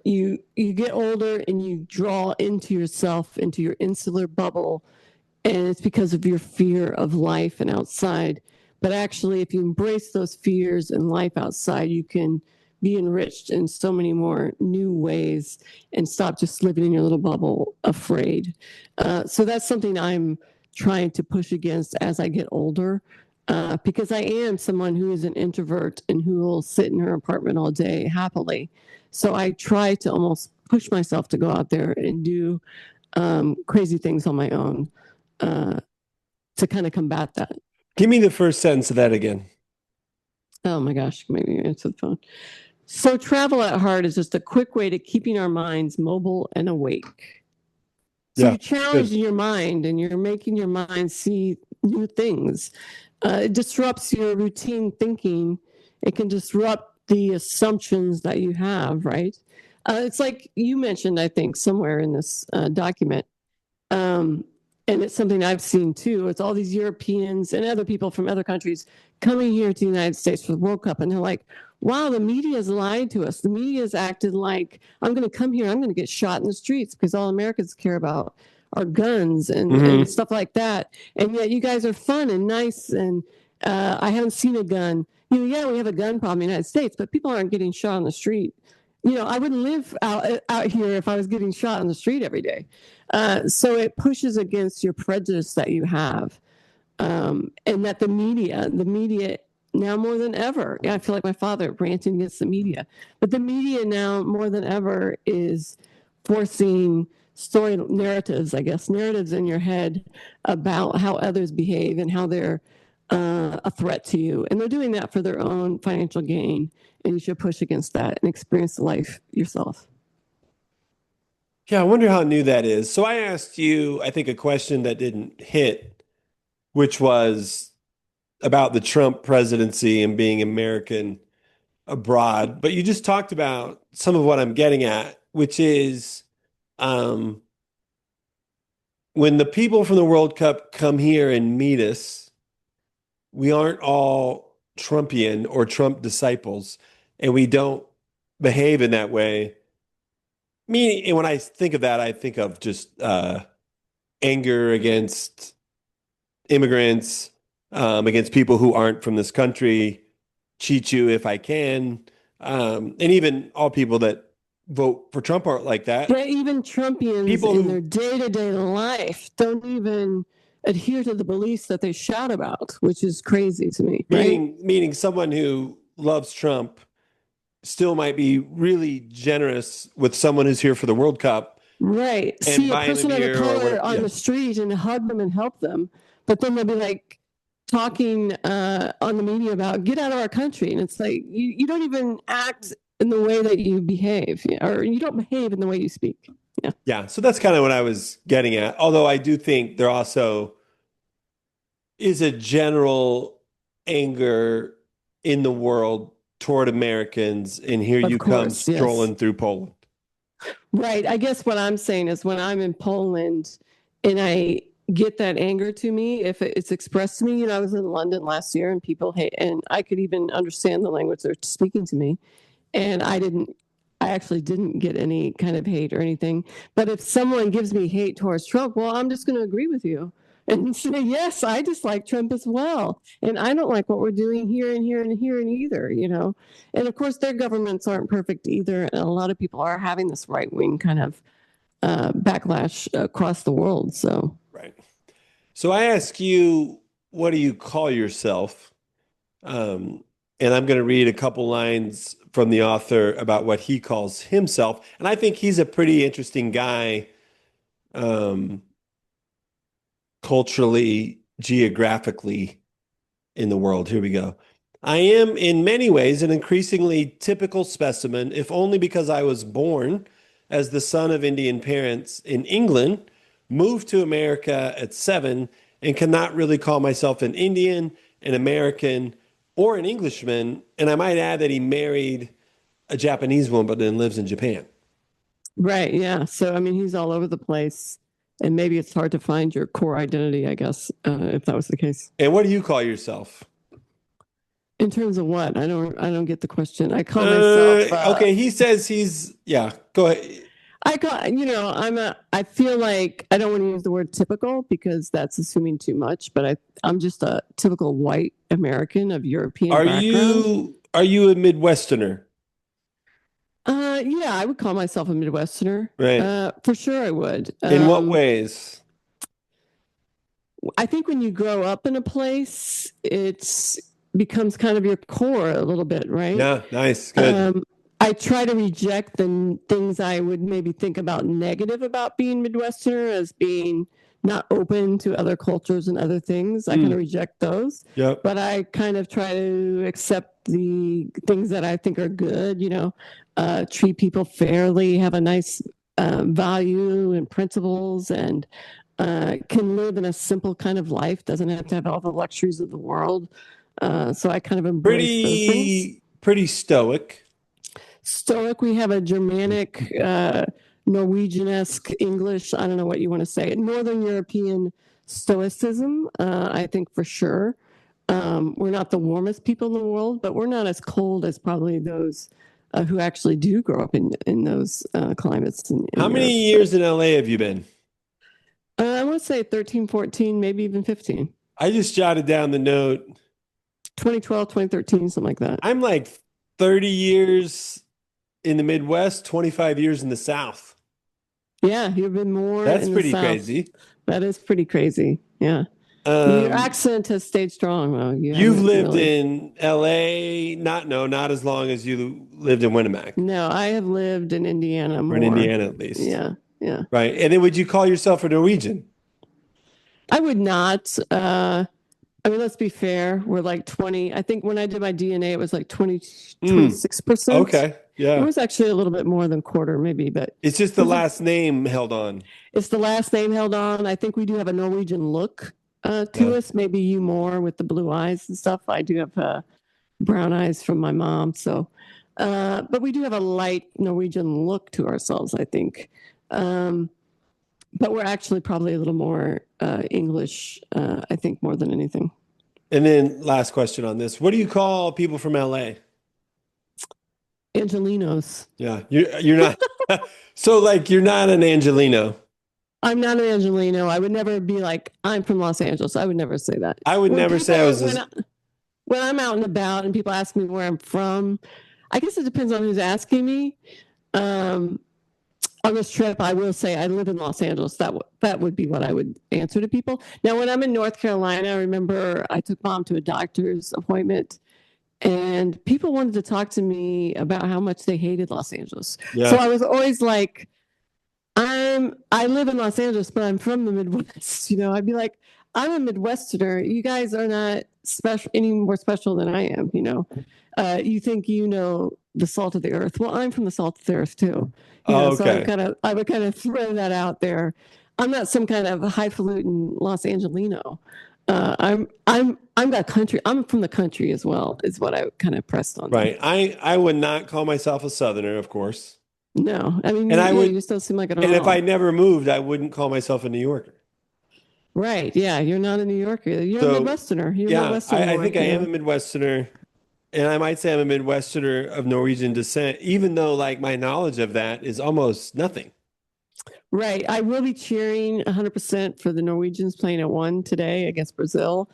you get older and you draw into yourself, into your insular bubble, and it's because of your fear of life and outside. But actually, if you embrace those fears and life outside, you can be enriched in so many more new ways and stop just living in your little bubble afraid. So that's something I'm trying to push against as I get older. Because I am someone who is an introvert and who will sit in her apartment all day happily. So I try to almost push myself to go out there and do crazy things on my own uh, to kind of combat that. Give me the first sentence of that again. Oh my gosh, maybe answer the phone. So travel at heart is just a quick way to keeping our minds mobile and awake. So Yeah. you're challenging Good. your mind and you're making your mind see new things. It disrupts your routine thinking. It can disrupt the assumptions that you have, right? It's like you mentioned, I think, somewhere in this document. Um, and it's something I've seen too. It's all these Europeans and other people from other countries coming here to the United States for the World Cup. And they're like, wow, the media has lied to us. The media has acted like I'm going to come here, I'm going to get shot in the streets because all Americans care about are guns and Hmm. stuff like that. And yet you guys are fun and nice. And I haven't seen a gun. Yeah, we have a gun problem in the United States, but people aren't getting shot on the street. I wouldn't live out here if I was getting shot on the street every day. So it pushes against your prejudice that you have, and that the media now more than ever. Yeah, I feel like my father ranting against the media, but the media now more than ever is forcing story narratives, I guess, narratives in your head about how others behave and how they're a threat to you, and they're doing that for their own financial gain. And you should push against that and experience life yourself. Yeah, I wonder how new that is. So I asked you, I think, a question that didn't hit, which was about the Trump presidency and being American abroad. But you just talked about some of what I'm getting at, which is um, when the people from the World Cup come here and meet us, we aren't all Trumpian or Trump disciples, and we don't behave in that way. Meaning, and when I think of that, I think of just anger against immigrants, against people who aren't from this country, cheat you if I can, and even all people that vote for Trump aren't like that. But even Trumpians People in their who day-to-day life don't even adhere to the beliefs that they shout about, which is crazy to me, right? meaning someone who loves Trump still might be really generous with someone who's here for the World Cup Right. and See a buy him a person of beer or color whatever. on Yeah. the street and hug them and help them, but then they'll be like talking on the media about get out of our country, and it's like you don't even act in the way that you behave, or you don't behave in the way you speak. Yeah. Yeah. So that's kind of what I was getting at. Although I do think there also is a general anger in the world toward Americans, and here Of you come course, yes. strolling through Poland. Right. I guess what I'm saying is when I'm in Poland and get that anger to me if it's expressed to me. I was in London last year and people hate, and I could even understand the language they're speaking to me. And I actually didn't get any kind of hate or anything. But if someone gives me hate towards Trump, well, I'm just going to agree with you and say, yes, I dislike Trump as well. And I don't like what we're doing here and here and here and either. And of course, their governments aren't perfect either. And a lot of people are having this right wing kind of backlash across the world. So, Right. So I ask you, what do you call yourself? Um, and I'm going to read a couple lines from the author about what he calls himself. And I think he's a pretty interesting guy, um, culturally, geographically in the world. Here we go. I am in many ways an increasingly typical specimen, if only because I was born as the son of Indian parents in England, moved to America at 7, and cannot really call myself an Indian, an American, or an Englishman. And I might add that he married a Japanese woman, but then lives in Japan. right. Yeah. So, I mean, he's all over the place. And maybe it's hard to find your core identity, I guess, if that was the case. And what do you call yourself? In terms of what? I don't get the question. I call myself Okay, he says yeah, go ahead. I feel like I don't want to use the word typical because that's assuming too much, but I'm just a typical white American of European background. Are you a Midwesterner? Yeah, I would call myself a Midwesterner. Right. For sure I would. In what ways? I think when you grow up in a place, it's becomes kind of your core a little bit, right? Yeah, nice. Good. I try to reject the things I would maybe think about negative about being Midwesterner as being not open to other cultures and other things. I kind of reject those. Yep. But I kind of try to accept the things that I think are good, treat people fairly, have a nice value and principles, and can live in a simple kind of life, doesn't have to have all the luxuries of the world. So I kind of embrace those things. Pretty stoic. Stoic, we have a Germanic, Norwegian-esque English, I don't know what you want to say, Northern European stoicism, I think for sure. We're not the warmest people in the world, but we're not as cold as probably those who actually do grow up in those climates. How many years in LA have you been? I want to say 13, 14, maybe even 15. I just jotted down the note. 2012, 2013, something like that. I'm like 30 years in the Midwest, 25 years in the South. Yeah, you've been more. That's in pretty the South. crazy. That is pretty crazy. Yeah. Your accent has stayed strong, though. You've lived in LA, not as long as you lived in Winamac. No, I have lived in Indiana more. Or in Indiana, at least. Yeah, yeah. Right. And then would you call yourself a Norwegian? I would not. I mean, let's be fair. We're like 20. I think when I did my DNA, it was like 26%. Okay. Yeah. It was actually a little bit more than quarter, maybe, but it's just the last name held on. It's the last name held on. I think we do have a Norwegian look to us. Maybe you more with the blue eyes and stuff. I do have brown eyes from my mom. So, but we do have a light Norwegian look to ourselves, I think. But we're actually probably a little more English, I think, more than anything. And then last question on this. What do you call people from LA? Angelinos. Yeah. You're not. So like you're not an Angelino. I'm not an Angelino. I would never be like, I'm from Los Angeles. I would never say that. I would never say I was. When I'm out and about and people ask me where I'm from, I guess it depends on who's asking me. On this trip, I will say I live in Los Angeles. That would be what I would answer to people. Now, when I'm in North Carolina, I remember I took Mom to a doctor's appointment, and people wanted to talk to me about how much they hated Los Angeles. Yeah. So I was always like, I live in Los Angeles, but I'm from the Midwest. I'd be like, I'm a Midwesterner. You guys are not special, any more special than I am. You think the salt of the earth. Well, I'm from the salt of the earth too. Okay. So I would kind of throw that out there. I'm not some kind of highfalutin Los Angelino. I'm got country. I'm from the country as well, is what I kind of pressed on. Right. I would not call myself a Southerner, of course. No, I mean, you just don't seem like it at all. And if I never moved, I wouldn't call myself a New Yorker. Right. Yeah. You're not a New Yorker. You're a So Midwesterner. You're a yeah, Midwestern I boy. think I am Yeah. a Midwesterner. And I might say I'm a Midwesterner of Norwegian descent, even though like my knowledge of that is almost nothing. Right. I will be cheering 100% for the Norwegians playing at 1 today against Brazil.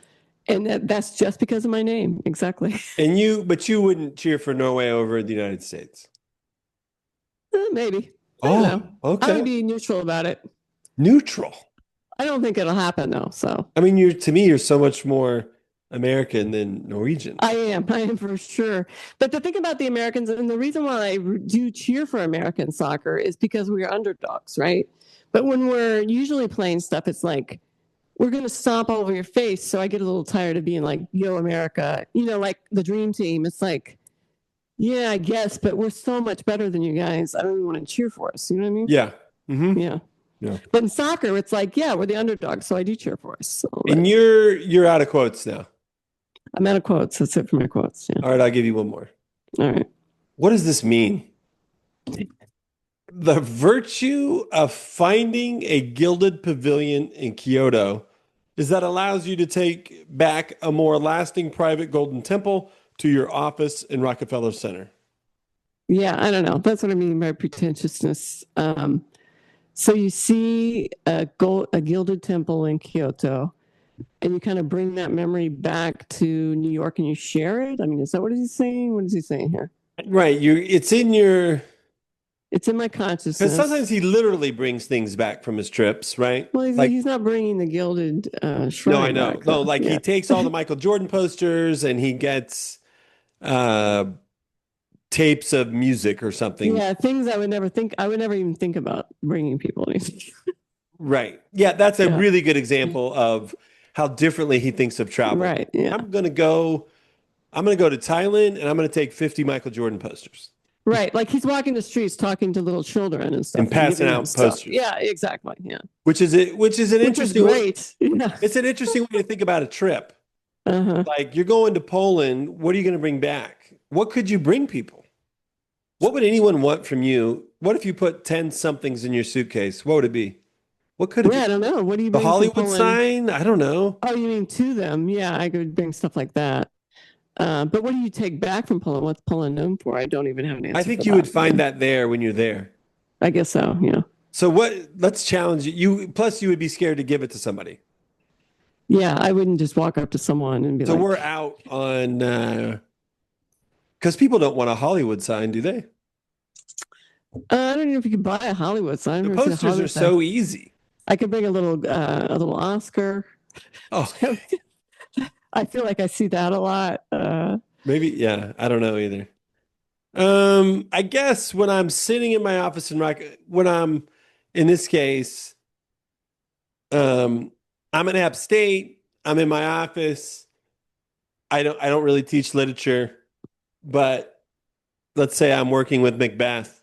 And that's just because of my name. Exactly. But you wouldn't cheer for Norway over the United States. Maybe. I don't Oh, know. I would okay. be neutral about it. Neutral. I don't think it'll happen though. So I mean, to me, you're so much more American than Norwegian. I am for sure. But the thing about the Americans, and the reason why I do cheer for American soccer is because we are underdogs, right? But when we're usually playing stuff, it's like, we're going to stomp all over your face. So I get a little tired of being like, yo, America, like the dream team. It's like, yeah, I guess, but we're so much better than you guys. I don't even want to cheer for us. You know what I mean? Yeah. Hmm. Yeah. Yeah. But in soccer, it's like, yeah, we're the underdog. So I do cheer for us. And you're out of quotes now. I'm out of quotes. That's it for my quotes. Yeah. All right, I'll give you one more. All right. What does this mean? The virtue of finding a gilded pavilion in Kyoto is that allows you to take back a more lasting private golden temple to your office in Rockefeller Center. Yeah, I don't know. That's what I mean by pretentiousness. So you see a gilded temple in Kyoto, and you kind of bring that memory back to New York and you share it. I mean, is that what he's saying? What is he saying here? Right, it's in your It's in my because sometimes consciousness. he literally brings things back from his trips, right? Well, Like, he's not bringing the gilded no, I shrine know. back, No, though. like he Yeah. takes all the Michael Jordan posters and he gets uh tapes of music or something. Yeah, things I would never think, I would never even think about bringing people anything. Right. Yeah, that's a Yeah. really good example of how differently he thinks of travel. Right. Yeah. I'm gonna go to Thailand and I'm gonna take 50 Michael Jordan posters Right. Like he's walking the streets talking to little children and stuff and passing giving them out stuff. posters. Yeah, exactly. Yeah. Which is an Which is interesting way. great. Yeah. It's an interesting way to think about a trip. Uh-huh. Like you're going to Poland, what are you gonna bring back? What could you bring people? What would anyone want from you? What if you put 10 somethings in your suitcase? What would it be? What could it Yeah, be? I don't know. What do you The bring from Hollywood Poland? sign? I don't know. Oh, you mean to them? Yeah, I could bring stuff like that. But what do you take back from Poland? What's Poland known for? I don't even have an I answer think for you would that. find that there when you're there. I guess so. Yeah. So let's challenge you. Plus you would be scared to give it to somebody. Yeah, I wouldn't just walk up to someone and be So like, we're out on because people don't want a Hollywood sign, do they? I don't know if you can buy a Hollywood sign. The I've never seen a posters are Hollywood sign. so easy. I could bring a little Oscar. Oh, I feel like I see that a lot. maybe, yeah, I don't know either. I guess when I'm sitting in my office when I'm in this case, I'm in App State, I'm in my office. I don't really teach literature, but let's say I'm working with Macbeth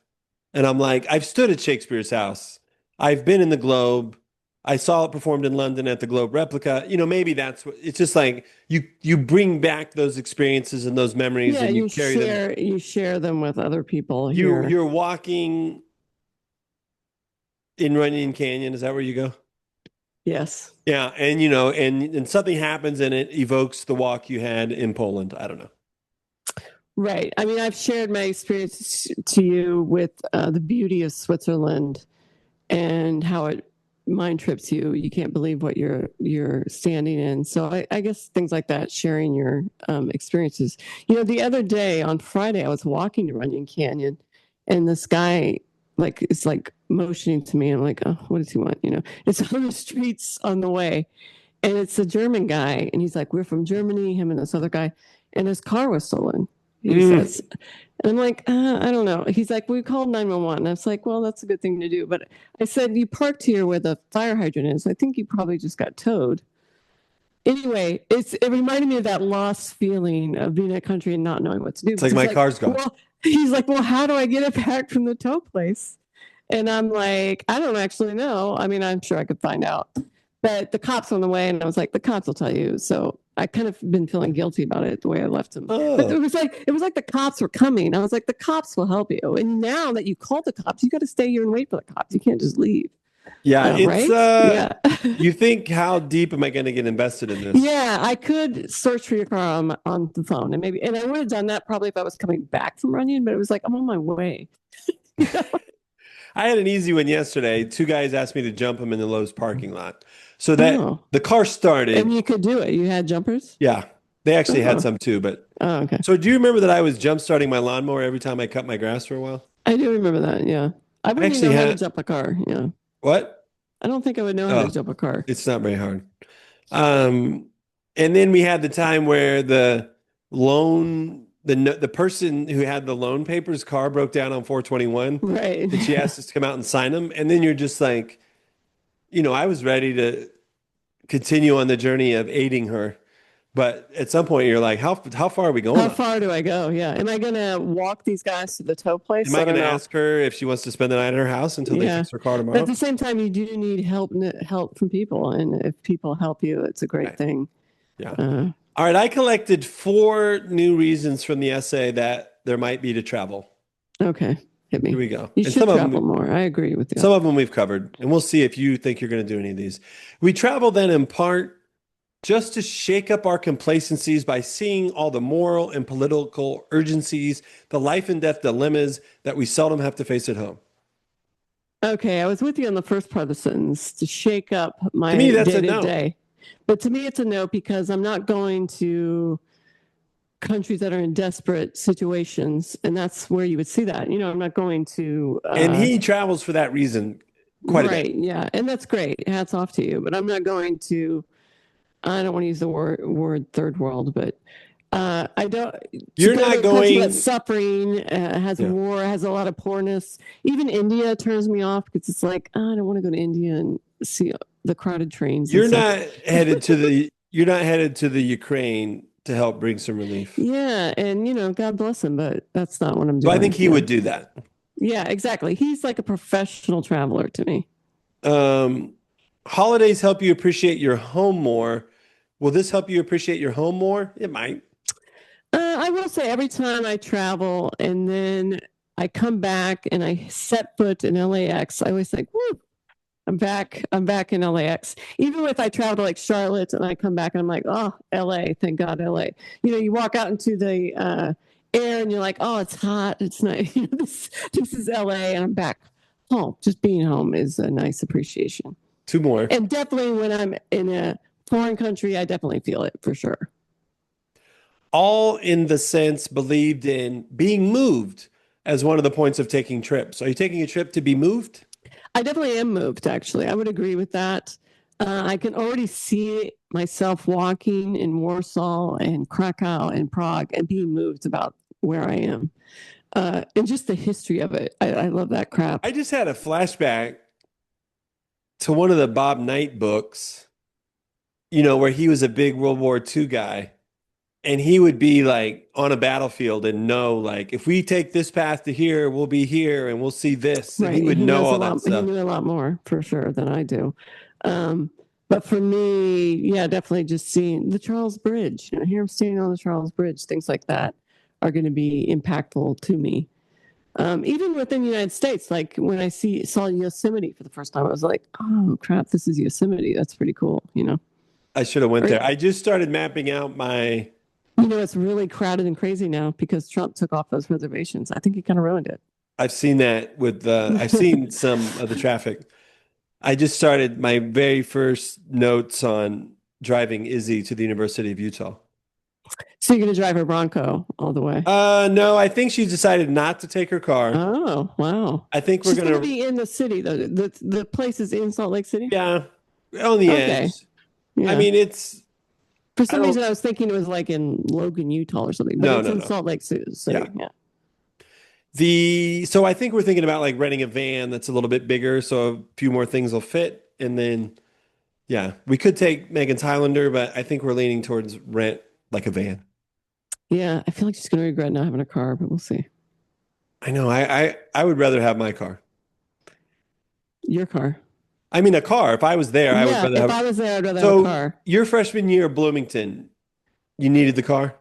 and I'm like, I've stood at Shakespeare's house. I've been in the Globe. I saw it performed in London at the Globe replica. Maybe that's what it's just like you bring back those experiences and those memories Yeah, and you carry them. you share them with other people You here. you're walking in Runyon Canyon. Is that where you go? Yes. Yeah, and and something happens and it evokes the walk you had in Poland. I don't know. Right. I mean, I've shared my experience to you with the beauty of Switzerland and how it mind trips you. You can't believe what you're standing in. So I guess things like that, sharing your experiences. The other day on Friday, I was walking to Runyon Canyon, and this guy is like motioning to me. I'm like, oh, what does he want? It's on the streets on the way, and it's a German guy, and he's like, we're from Germany. Him and this other guy, and his car was stolen. He says, and I'm like, I don't know. He's like, we called 911. And I was like, well, that's a good thing to do. But I said, you parked here where the fire hydrant is. I think you probably just got towed. Anyway, it reminded me of that lost feeling of being in a country and not knowing what to do. It's like my car's gone. Well, he's like, well, how do I get it back from the tow place? And I'm like, I don't actually know. I mean, I'm sure I could find out. But the cops on the way, and I was like, the cops will tell you. So I kind of been feeling guilty about it the way I left him. Oh. But it was like the cops were coming. I was like, the cops will help you. And now that you called the cops, you got to stay here and wait for the cops. You can't just leave. Yeah, Right? Yeah. you think how deep am I going to get invested in this? Yeah, I could search for your car on the phone and maybe, and I would have done that probably if I was coming back from running, but it was like, I'm on my way. I had an easy one yesterday. Two guys asked me to jump them in the Lowe's parking lot. So that Oh, the car and started. you could do it. You had jumpers? Yeah, they actually had Oh, some too, but oh, okay. so do you remember that I was jump starting my lawnmower every time I cut my grass for a while? I do remember that. Yeah. I I wouldn't even actually know how to had jump a car. Yeah. what? I don't think I would know how to Oh, jump a car. it's not very hard. Um, and then we had the time where the person who had the loan papers car broke down on 421 Right. and she asked us to come out and sign them. And then you're just like, I was ready to continue on the journey of aiding her. But at some point you're like, how far are we going How on? far do I go? Yeah. Am I going to walk these guys to the tow Am place? I I going don't to know. ask her if she wants to spend the night at her house until they Yeah. fix her car But at tomorrow? the same time, you do need help from people. And if people help you, it's a great Right. thing. Yeah. Uh, All right. I collected 4 new reasons from the essay that there might be to travel. okay. Hit Here me. we go. You And should travel more. I agree with you. some of them we've covered, and we'll see if you think you're going to do any of these. We travel then in part just to shake up our complacencies by seeing all the moral and political urgencies, the life and death dilemmas that we seldom have to face at home. Okay. I was with you on the first part of the sentence to shake up To me, my that's a day to no. day. But to me, it's a no because I'm not going to countries that are in desperate situations, and that's where you would see that. I'm not going to. And he travels for that reason quite a bit. Right, yeah, and that's great. Hats off to you. But I'm not going to. I don't want to use the word third world, but I don't. To You're go to not a country that's going. suffering, has Yeah. war, has a lot of poorness. Even India turns me off because it's like, oh, I don't want to go to India and see the crowded trains and You're stuff. not headed to the. You're not headed to the Ukraine to help bring some relief. Yeah, and God bless him, but that's not what I'm So I doing. think he would do that. Yeah, exactly. He's like a professional traveler to me. Um, holidays help you appreciate your home more. Will this help you appreciate your home more? It might. I will say every time I travel and then I come back and I set foot in LAX, I always think, whoo, I'm back. I'm back in LAX. Even if I travel to like Charlotte and I come back and I'm like, oh, LA, thank God, LA. You walk out into the air and you're like, oh, it's hot. It's nice. This is LA and I'm back home. Just being home is a nice appreciation. 2 more. And definitely when I'm in a foreign country, I definitely feel it for sure. All in the sense believed in being moved as one of the points of taking trips. Are you taking a trip to be moved? I definitely am moved, actually. I would agree with that. I can already see myself walking in Warsaw and Krakow and Prague and being moved about where I am. And just the history of it. I love that crap. I just had a flashback to one of the Bob Knight books, where he was a big World War II guy. And he would be like on a battlefield and know, like, if we take this path to here, we'll be here and we'll see this. And he Right. would He know knows a all that lot. He stuff. knew a lot more for sure than I do. But for me, yeah, definitely just seeing the Charles Bridge. Here I'm standing on the Charles Bridge, things like that are going to be impactful to me. Even within the United States, like when I saw Yosemite for the first time, I was like, oh crap, this is Yosemite. That's pretty cool, I should have went Or, there. I just started mapping out my. it's really crowded and crazy now because Trump took off those reservations. I think he kind of ruined it. I've seen that I've seen some of the traffic. I just started my very first notes on driving Izzy to the University of Utah. So you're going to drive a Bronco all the way? No, I think she decided not to take her car. Oh, wow. I think we're She's going gonna, to be in the city, though. The place is in Salt Lake City? yeah, on the Okay. edge. I Yeah. mean, For I some don't, reason, I was thinking it was like in Logan, Utah or something, but no, it's no, in no. Salt Lake City. Yeah. Yeah. So I think we're thinking about like renting a van that's a little bit bigger, so a few more things will fit. And then, yeah, we could take Megan's Highlander, but I think we're leaning towards rent like a van. Yeah. I feel like she's going to regret not having a car, but we'll see. I know. I would rather have my car. Your car. I mean, a car. If I was there, I would Yeah. rather If have. I was there, I'd rather have a So car. your freshman year of Bloomington, you needed the car?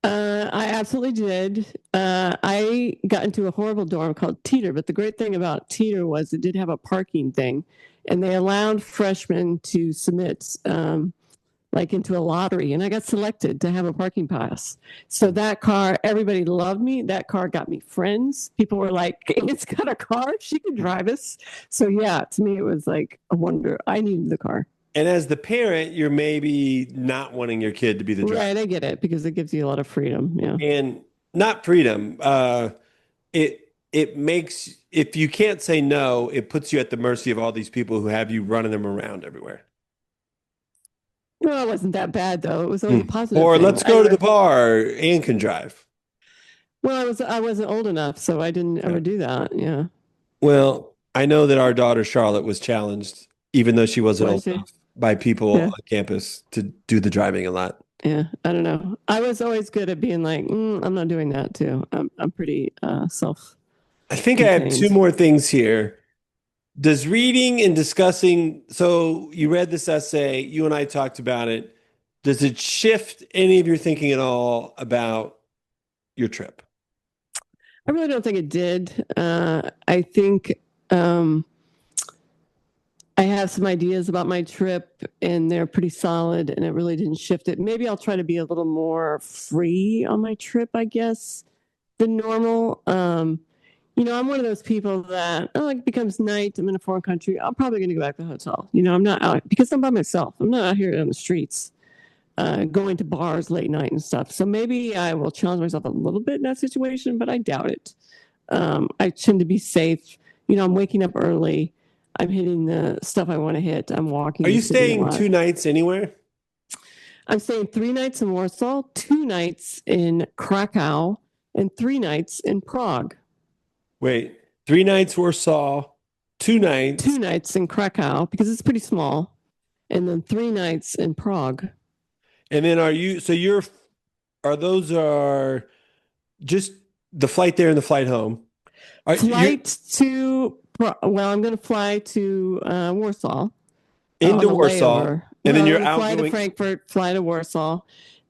I absolutely did. I got into a horrible dorm called Teeter, but the great thing about Teeter was it did have a parking thing, and they allowed freshmen to submit like into a lottery, and I got selected to have a parking pass. So that car, everybody loved me. That car got me friends. People were like, "It's got a car; she can drive us." So yeah, to me, it was like a wonder. I needed the car. And as the parent, you're maybe not wanting your kid to be the driver. Right, I get it because it gives you a lot of freedom. Yeah. And not freedom. It makes if you can't say no, it puts you at the mercy of all these people who have you running them around everywhere. No, it wasn't that bad though. It was always Hmm. a positive Or thing. let's go to the bar and can drive. Well, I wasn't old enough, so I didn't Yeah. ever do that. Yeah. Well, I know that our daughter Charlotte was challenged, even though she wasn't Was old she? enough, by people Yeah. on campus to do the driving a lot. Yeah. I don't know. I was always good at being like, I'm not doing that too. I'm pretty self I think I have two contained. more things here. Does reading and discussing, so you read this essay, you and I talked about it. Does it shift any of your thinking at all about your trip? I really don't think it did. I think I have some ideas about my trip and they're pretty solid and it really didn't shift it. Maybe I'll try to be a little more free on my trip, I guess, than normal. I'm one of those people that, oh, it becomes night. I'm in a foreign country. I'm probably going to go back to the hotel. I'm not out because I'm by myself. I'm not out here on the streets, going to bars late night and stuff. So maybe I will challenge myself a little bit in that situation, but I doubt it. I tend to be safe. I'm waking up early. I'm hitting the stuff I want to hit. I'm walking Are you the city a staying lot. 2 nights anywhere? I'm staying 3 nights in Warsaw, 2 nights in Krakow, and 3 nights in Prague. Wait, 3 nights Warsaw, 2 nights. 2 nights in Krakow because it's pretty small, and then 3 nights in Prague. And then are those just the flight there and the flight home? I'm going to fly to Warsaw Into on a Warsaw, layover. and Well, then I'm you're going to fly to outgoing. Frankfurt, fly to Warsaw.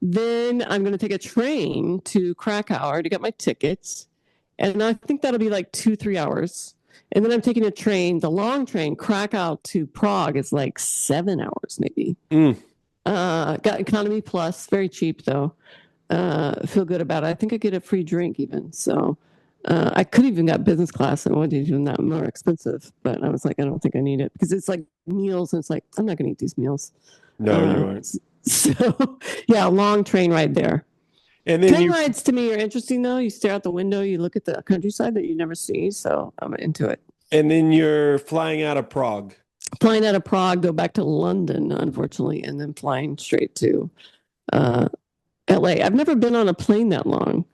Then I'm going to take a train to Krakow to get my tickets. And I think that'll be like 2-3 hours. And then I'm taking a train, the long train, Krakow to Prague is like 7 hours maybe. Mm. Got economy plus, very cheap though. Feel good about it. I think I get a free drink even. So I could even got business class and wasn't even that more expensive. But I was like, I don't think I need it because it's like meals. And it's like, I'm not going to eat these meals. No, you aren't. So yeah, long train ride there. And then Train you rides to me are interesting though. You stare out the window, you look at the countryside that you never see. So I'm into it. and then you're flying out of Prague. Flying out of Prague, go back to London, unfortunately, and then flying straight to uh, LA. I've never been on a plane that long.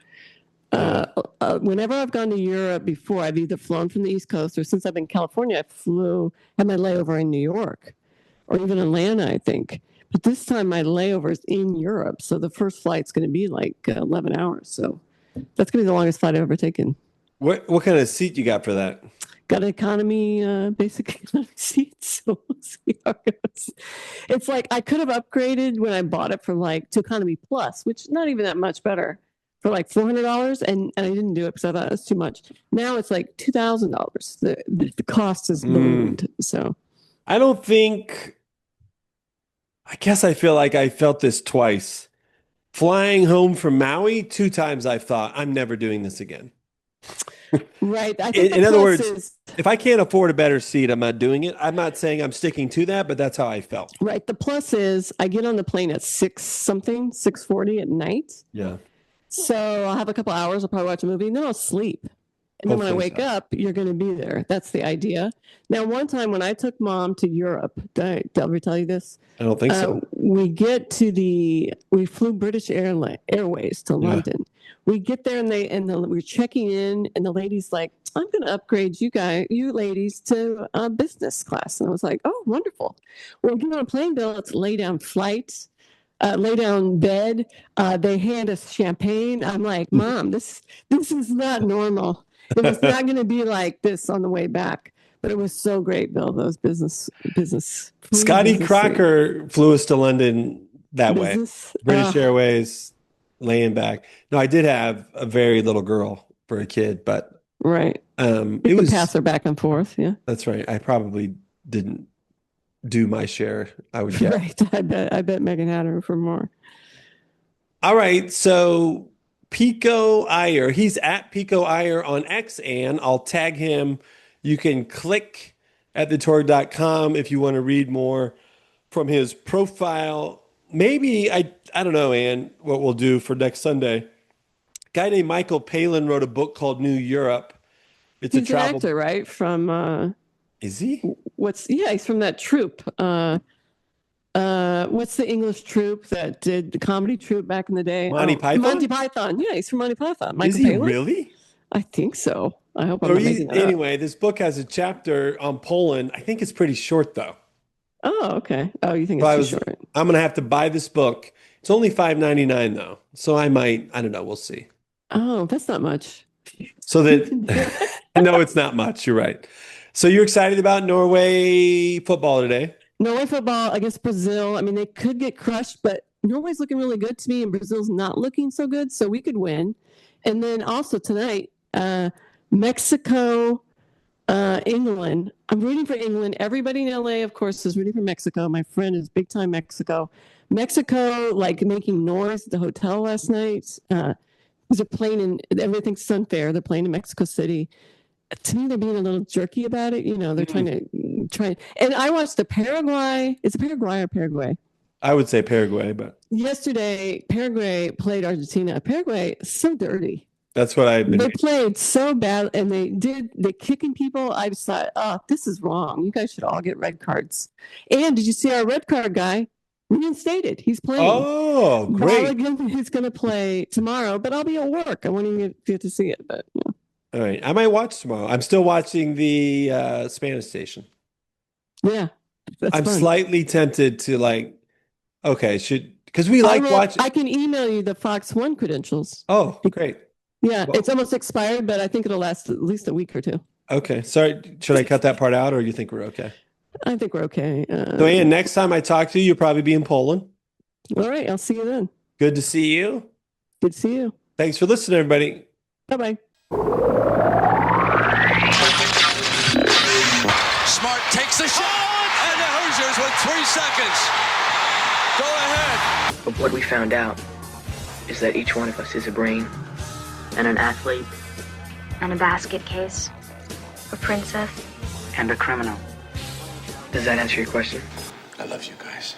Whenever I've gone to Europe before, I've either flown from the East Coast or since I've been in California, had my layover in New York or even Atlanta, I think. But this time my layover is in Europe. So the first flight's going to be like 11 hours. So that's going to be the longest flight I've ever taken. What kind of seat you got for that? Got an economy, basic economy seat. So we'll see how it goes. It's like I could have upgraded when I bought it to economy plus, which is not even that much better for like $400. And I didn't do it because I thought it was too much. Now it's like $2,000. The cost has ballooned. So I don't think, I guess I feel like I felt this twice. Flying home from Maui, 2 times I've thought, I'm never doing this again. right. I think In other words, is if I can't afford a better seat, I'm not doing it. I'm not saying I'm sticking to that, but that's how I felt. right. The plus is I get on the plane at 6:40 at night. Yeah. So I'll have a couple hours. I'll probably watch a movie, and then I'll sleep. And then when I Hopefully wake so. up, you're going to be there. That's the idea. Now, one time when I took mom to Europe, did I ever tell you this? I don't think so. We flew British Airways to London. We get there and we're checking in, and the lady's like, "I'm going to upgrade you ladies to business class." And I was like, "Oh, wonderful." Well, we get on a plane bill. It's lay down flight. Lay down bed. They hand us champagne. I'm like, Mom, this is not normal. It was not going to be like this on the way back. But it was so great, Bill. Those business. Scotty Crocker flew us to London that way. Business. British Airways. laying back. No, I did have a very little girl for a kid, but Right. You it can was, pass her back and forth. Yeah. that's right. I probably didn't do my share, I would guess. Right. I bet Megan had her for more. All right. So Pico Iyer, he's at Pico Iyer on X, and I'll tag him. You can click at thetorg.com if you want to read more from his profile. Maybe I don't know, Ann, what we'll do for next Sunday. A guy named Michael Palin wrote a book called New Europe. It's a He's an travel. actor, right? From Is he? he's from that troupe. What's the English troupe that did the comedy troupe back in the day? Monty Python? Monty Python. Yeah, he's from Monty Python. Is Michael he Palin? really? I think so. I hope I'm Or not making that up. anyway, this book has a chapter on Poland. I think it's pretty short though. Oh, okay. Oh, you think So it's too short? I'm gonna have to buy this book. It's only $5.99 though. So I don't know, we'll see. Oh, that's not much. So that no, it's not much. You're right. So you're excited about Norway football today? Norway football against Brazil. I mean, they could get crushed, but Norway's looking really good to me, and Brazil's not looking so good, so we could win. And then also tonight, Mexico, England. I'm rooting for England. Everybody in LA, of course, is rooting for Mexico. My friend is big time Mexico. Mexico, like making noise at the hotel last night. Because they're playing in, everyone thinks it's unfair. They're playing in Mexico City. To me, they're being a little jerky about it. You know, they're trying to. And I watched the Paraguay. Is it Paraguay or Paraguay? I would say Paraguay, but Yesterday, Paraguay played Argentina. Paraguay, so dirty. that's what I've been. They played so bad, and they kicking people. I just thought, oh, this is wrong. You guys should all get red cards. And did you see our red card guy? Reinstated. He's playing. Oh, great. Balogun is going to play tomorrow, but I'll be at work. I won't even get to see it. But yeah. All right. I might watch tomorrow. I'm still watching the Spanish station. Yeah. I'm fun. slightly tempted to because we watching. I can email you the Fox One credentials. Oh, great. Yeah, Well, it's almost expired, but I think it'll last at least a week or two. okay. Sorry. Should I cut that part out or you think we're okay? I think we're okay. So, Ann, next time I talk to you, you'll probably be in Poland. All right. I'll see you then. Good to see you. Good to see you. Thanks for listening, everybody. Bye-bye. Smart takes the shot, and the Hoosiers with 3 seconds. Go ahead. But what we found out is that each one of us is a brain and an athlete And a basket case. A princess. and a criminal. Does that answer your question? I love you guys.